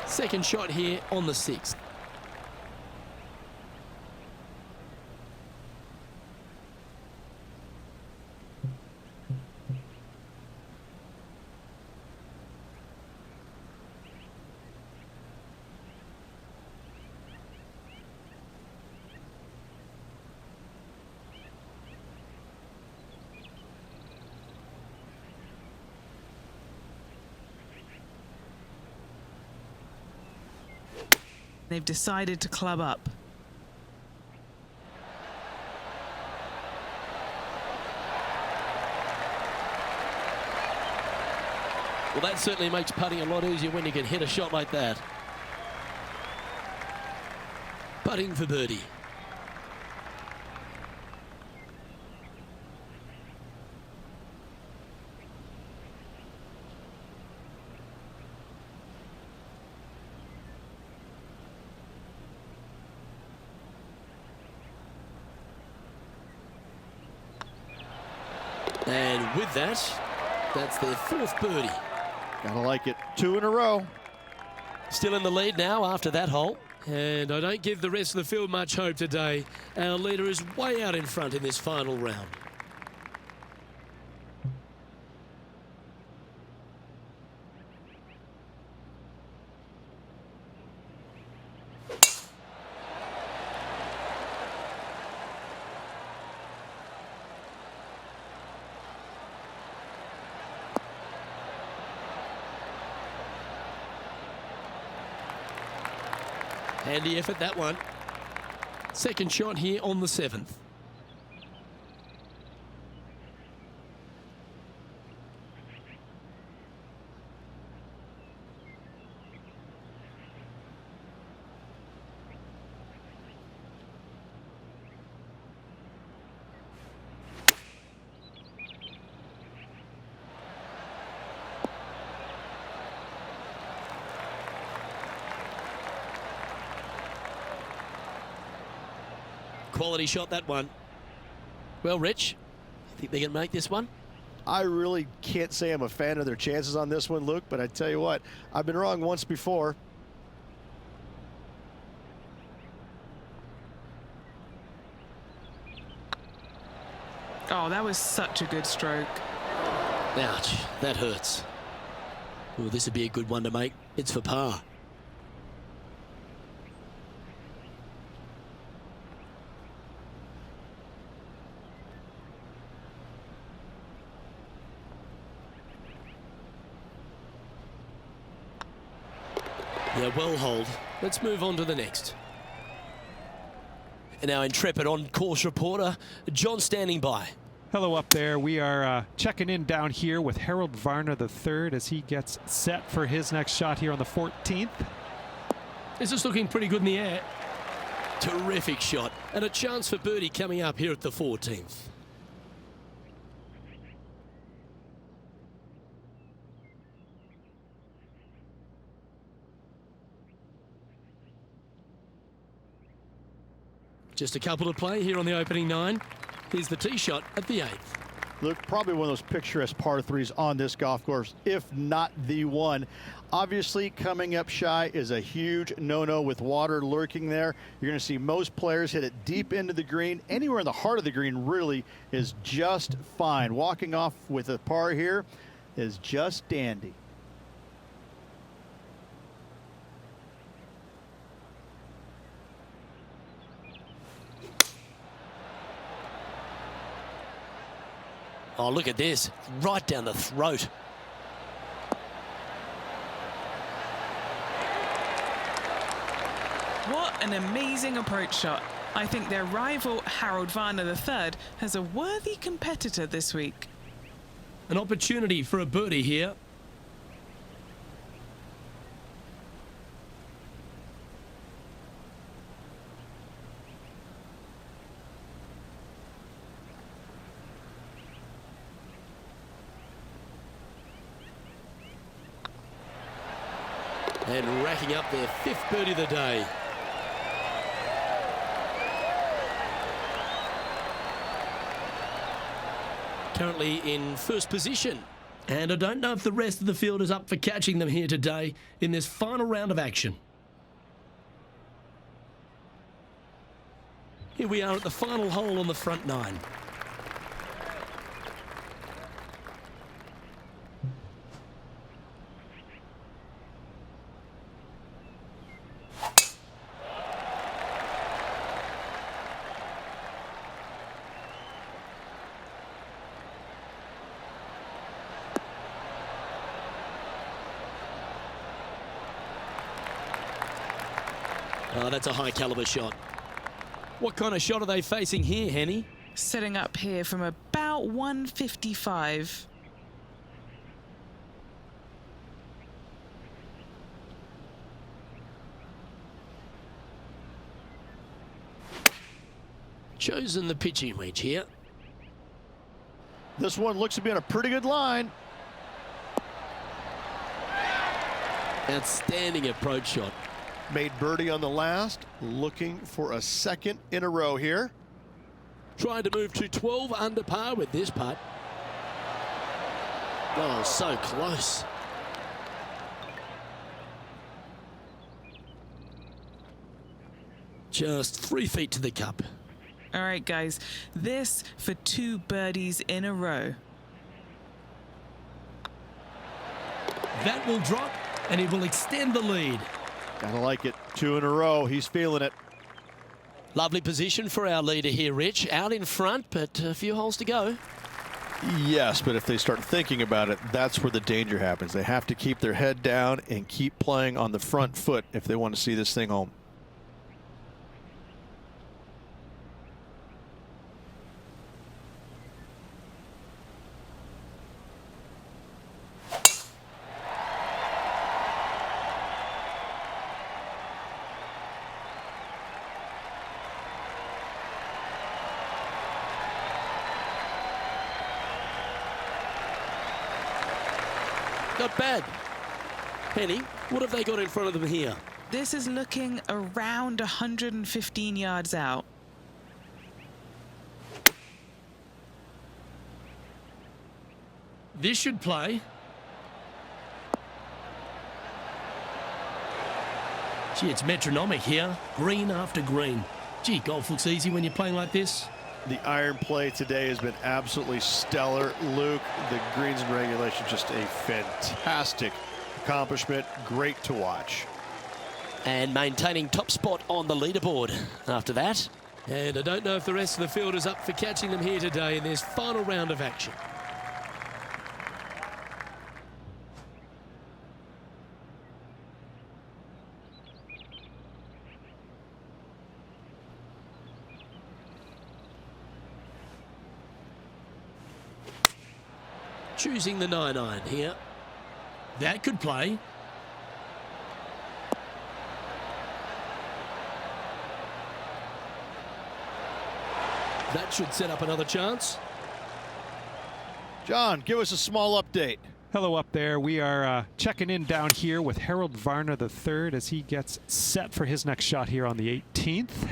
Speaker 1: Second shot here on the 6th.
Speaker 2: They've decided to club up.
Speaker 1: Well, that certainly makes putting a lot easier when you can hit a shot like that. Putting for birdie. And with that, that's their 4th birdie.
Speaker 5: Gotta like it. 2 in a row.
Speaker 1: Still in the lead now after that hole. And I don't give the rest of the field much hope today. Our leader is way out in front in this final round. Handy effort, that one. Second shot here on the 7th. Quality shot, that one. Well, Rich, you think they can make this one?
Speaker 5: I really can't say I'm a fan of their chances on this one, Luke, but I tell you what, I've been wrong once before.
Speaker 2: Oh, that was such a good stroke.
Speaker 1: Ouch, that hurts. Oh, this would be a good one to make. It's for par. Yeah, well hold. Let's move on to the next. And our intrepid on-course reporter, John, standing by.
Speaker 4: Hello up there. We are checking in down here with Harold Varner III as he gets set for his next shot here on the 14th.
Speaker 1: This is looking pretty good in the air. Terrific shot. And a chance for birdie coming up here at the 14th. Just a couple to play here on the opening 9. Here's the tee shot at the 8th.
Speaker 5: Look, probably one of those picturesque par threes on this golf course, if not the one. Obviously, coming up shy is a huge no-no with water lurking there. You're going to see most players hit it deep into the green. Anywhere in the heart of the green really is just fine. Walking off with a par here is just dandy.
Speaker 1: Oh, look at this. Right down the throat.
Speaker 2: What an amazing approach shot. I think their rival, Harold Varner III, has a worthy competitor this week.
Speaker 1: An opportunity for a birdie here. And racking up their 5th birdie of the day. Currently in first position. And I don't know if the rest of the field is up for catching them here today in this final round of action. Here we are at the final hole on the front 9. Oh, that's a high caliber shot. What kind of shot are they facing here, Henny?
Speaker 2: Setting up here from about 155.
Speaker 1: Chosen the pitching wedge here.
Speaker 5: This one looks to be on a pretty good line.
Speaker 1: Outstanding approach shot.
Speaker 5: Made birdie on the last, looking for a 2nd in a row here.
Speaker 1: Trying to move to 12 under par with this putt. Oh, so close. Just 3 feet to the cup.
Speaker 2: All right, guys, this for 2 birdies in a row.
Speaker 1: That will drop, and it will extend the lead.
Speaker 5: Gotta like it. 2 in a row. He's feeling it.
Speaker 1: Lovely position for our leader here, Rich. Out in front, but a few holes to go.
Speaker 5: Yes, but if they start thinking about it, that's where the danger happens. They have to keep their head down and keep playing on the front foot if they want to see this thing home.
Speaker 1: Not bad. Penny, what have they got in front of them here?
Speaker 2: This is looking around 115 yards out.
Speaker 1: This should play. Gee, it's metronomic here. Green after green. Gee, golf looks easy when you're playing like this.
Speaker 5: The iron play today has been absolutely stellar. Luke, the greens and regulation, just a fantastic accomplishment. Great to watch.
Speaker 1: And maintaining top spot on the leaderboard after that. And I don't know if the rest of the field is up for catching them here today in this final round of action. Choosing the 9-iron here. That could play. That should set up another chance.
Speaker 5: John, give us a small update.
Speaker 4: Hello up there. We are checking in down here with Harold Varner III as he gets set for his next shot here on the 18th.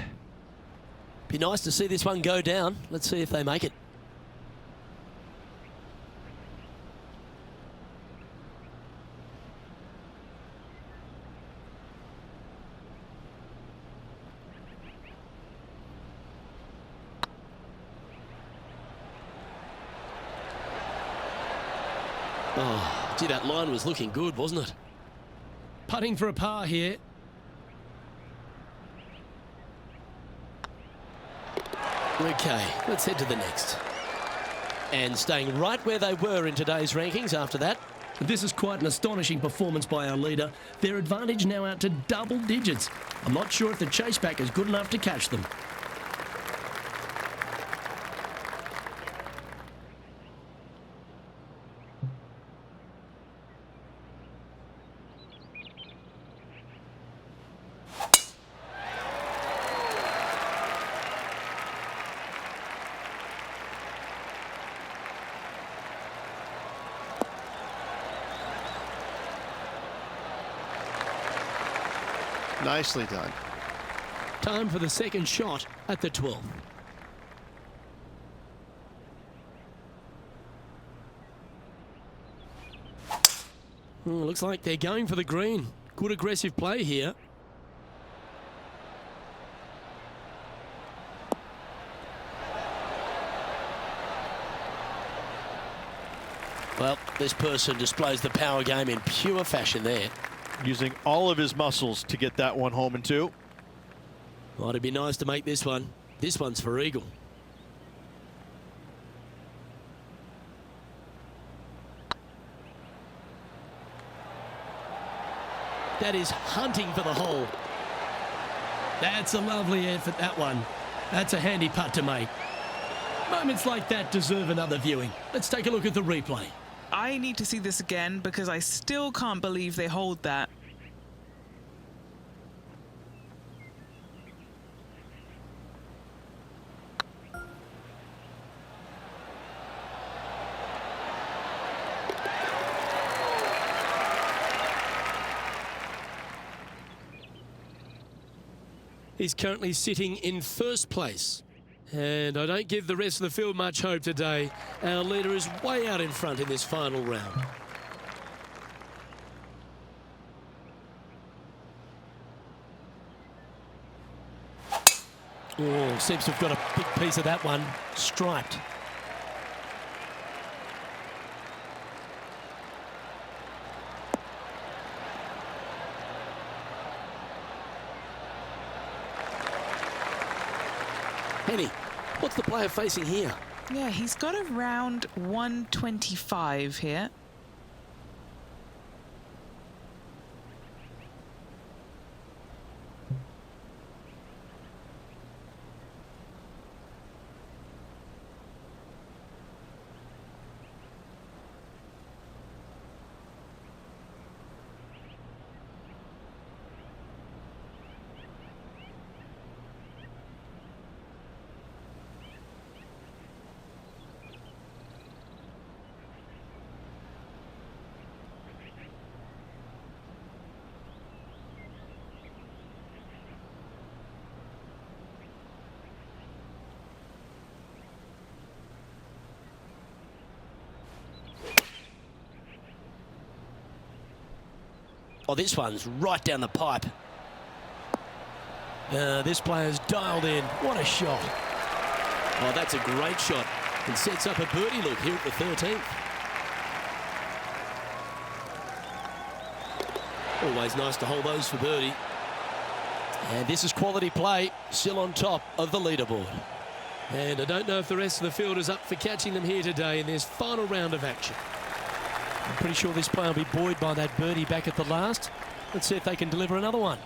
Speaker 1: Be nice to see this one go down. Let's see if they make it. Oh, gee, that line was looking good, wasn't it? Putting for a par here. Okay, let's head to the next. And staying right where they were in today's rankings after that. This is quite an astonishing performance by our leader. Their advantage now out to double digits. I'm not sure if the chase back is good enough to catch them.
Speaker 5: Nicely done.
Speaker 1: Time for the second shot at the 12th. Looks like they're going for the green. Good aggressive play here. Well, this person displays the power game in pure fashion there.
Speaker 5: Using all of his muscles to get that one home in two.
Speaker 1: Well, it'd be nice to make this one. This one's for eagle. That is hunting for the hole. That's a lovely effort, that one. That's a handy putt to make. Moments like that deserve another viewing. Let's take a look at the replay.
Speaker 2: I need to see this again because I still can't believe they hold that.
Speaker 1: He's currently sitting in first place. And I don't give the rest of the field much hope today. Our leader is way out in front in this final round. Oh, seems to have got a big piece of that one. Striped. Henny, what's the player facing here?
Speaker 2: Yeah, he's got around 125 here.
Speaker 1: Oh, this one's right down the pipe. This player's dialed in. What a shot. Oh, that's a great shot. And sets up a birdie look here at the 13th. Always nice to hold those for birdie. And this is quality play, still on top of the leaderboard. And I don't know if the rest of the field is up for catching them here today in this final round of action. I'm pretty sure this player will be buoyed by that birdie back at the last. Let's see if they can deliver another one.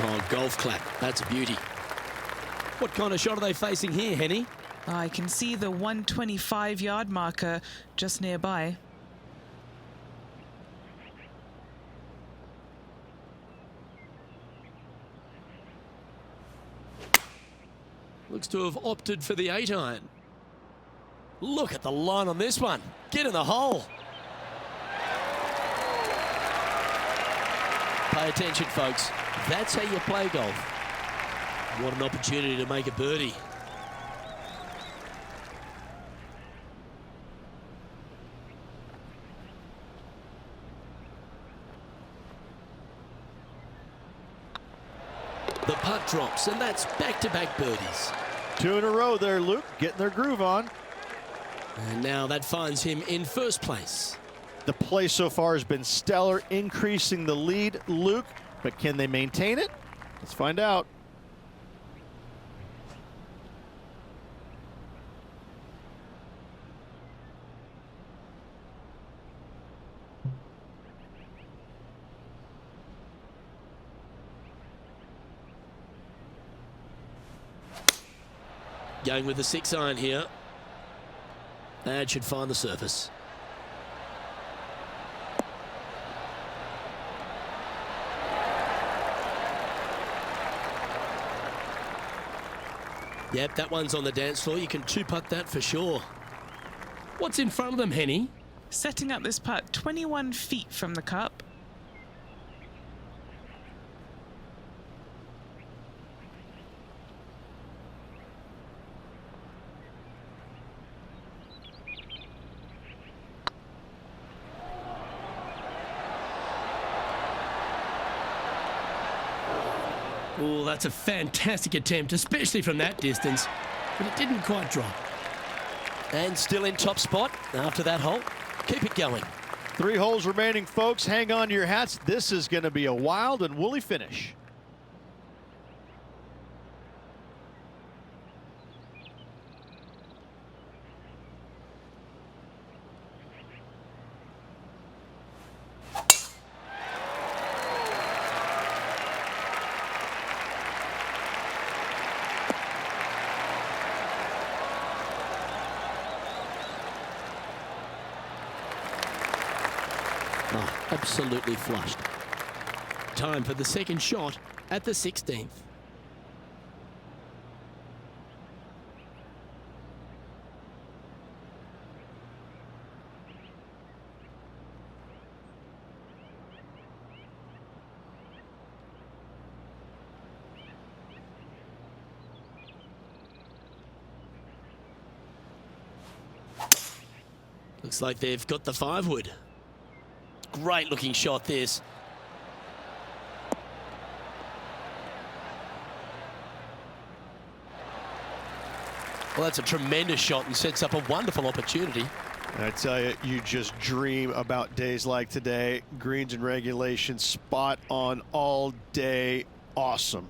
Speaker 1: Oh, golf clap. That's a beauty. What kind of shot are they facing here, Henny?
Speaker 2: I can see the 125-yard marker just nearby.
Speaker 1: Looks to have opted for the 8-iron. Look at the line on this one. Get in the hole. Pay attention, folks. That's how you play golf. What an opportunity to make a birdie. The putt drops, and that's back-to-back birdies.
Speaker 5: 2 in a row there, Luke, getting their groove on.
Speaker 1: And now that finds him in first place.
Speaker 5: The play so far has been stellar, increasing the lead, Luke, but can they maintain it? Let's find out.
Speaker 1: Going with the 6-iron here. That should find the surface. Yep, that one's on the dance floor. You can two-putt that for sure. What's in front of them, Henny?
Speaker 2: Setting up this putt 21 feet from the cup.
Speaker 1: Oh, that's a fantastic attempt, especially from that distance. But it didn't quite drop. And still in top spot after that hole. Keep it going.
Speaker 5: 3 holes remaining, folks. Hang on to your hats. This is going to be a wild and woolly finish.
Speaker 1: Oh, absolutely flushed. Time for the second shot at the 16th. Looks like they've got the 5-wood. Great looking shot this. Well, that's a tremendous shot and sets up a wonderful opportunity.
Speaker 5: And I tell you, you just dream about days like today. Greens and regulation, spot on all day. Awesome.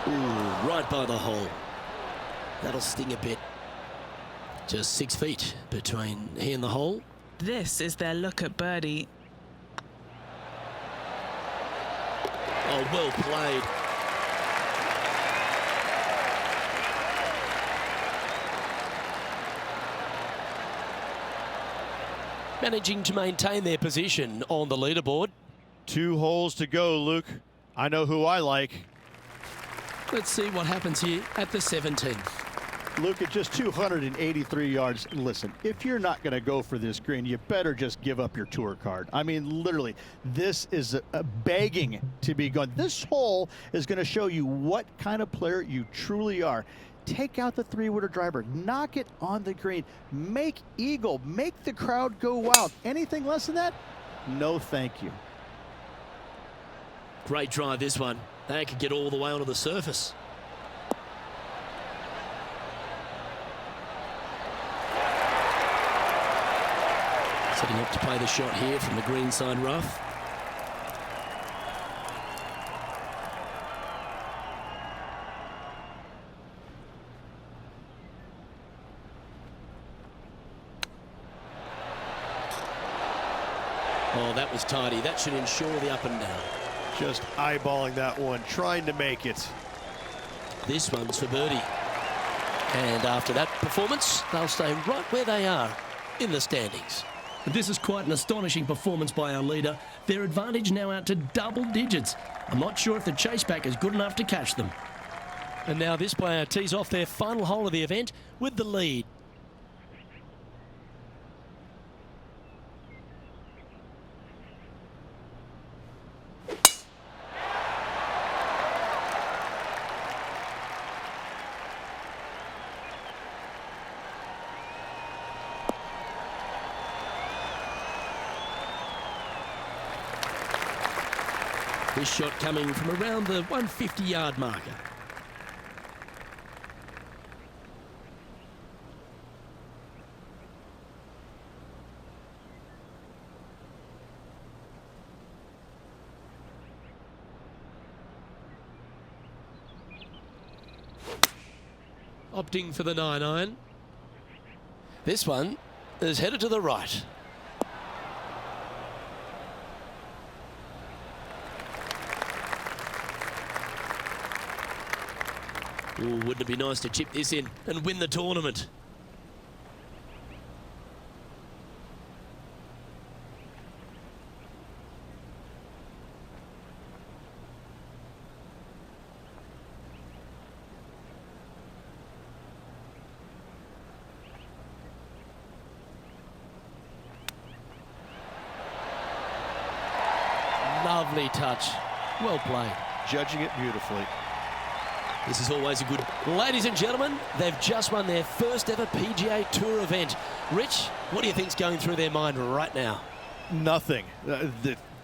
Speaker 1: Ooh, right by the hole. That'll sting a bit. Just 6 feet between he and the hole.
Speaker 2: This is their look at birdie.
Speaker 1: Oh, well played. Managing to maintain their position on the leaderboard.
Speaker 5: 2 holes to go, Luke. I know who I like.
Speaker 1: Let's see what happens here at the 17th.
Speaker 5: Luke, at just 283 yards, listen, if you're not going to go for this green, you better just give up your tour card. I mean, literally, this is a begging to be gone. This hole is going to show you what kind of player you truly are. Take out the 3-wooder driver, knock it on the green, make eagle, make the crowd go wild. Anything less than that? No, thank you.
Speaker 1: Great drive, this one. They could get all the way onto the surface. Setting up to play the shot here from the green side rough. Oh, that was tidy. That should ensure the up and down.
Speaker 5: Just eyeballing that one, trying to make it.
Speaker 1: This one's for birdie. And after that performance, they'll stay right where they are in the standings. This is quite an astonishing performance by our leader. Their advantage now out to double digits. I'm not sure if the chase back is good enough to catch them. And now this player tees off their final hole of the event with the lead. This shot coming from around the 150-yard marker. Opting for the 9-iron. This one is headed to the right. Ooh, wouldn't it be nice to chip this in and win the tournament? Lovely touch. Well played.
Speaker 5: Judging it beautifully.
Speaker 1: This is always a good... Ladies and gentlemen, they've just won their first ever PGA Tour event. Rich, what do you think's going through their mind right now?
Speaker 5: Nothing.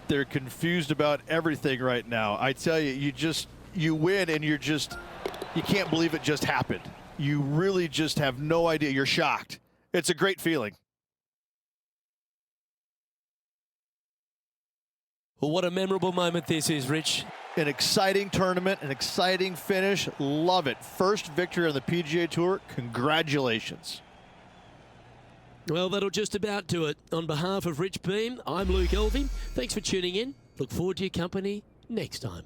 Speaker 5: They're confused about everything right now. I tell you, you win and you can't believe it just happened. You really just have no idea. You're shocked. It's a great feeling.
Speaker 1: Well, what a memorable moment this is, Rich.
Speaker 5: An exciting tournament, an exciting finish. Love it. First victory on the PGA Tour. Congratulations.
Speaker 1: Well, that'll just about do it. On behalf of Rich Beam, I'm Luke Elvey. Thanks for tuning in. Look forward to your company next time.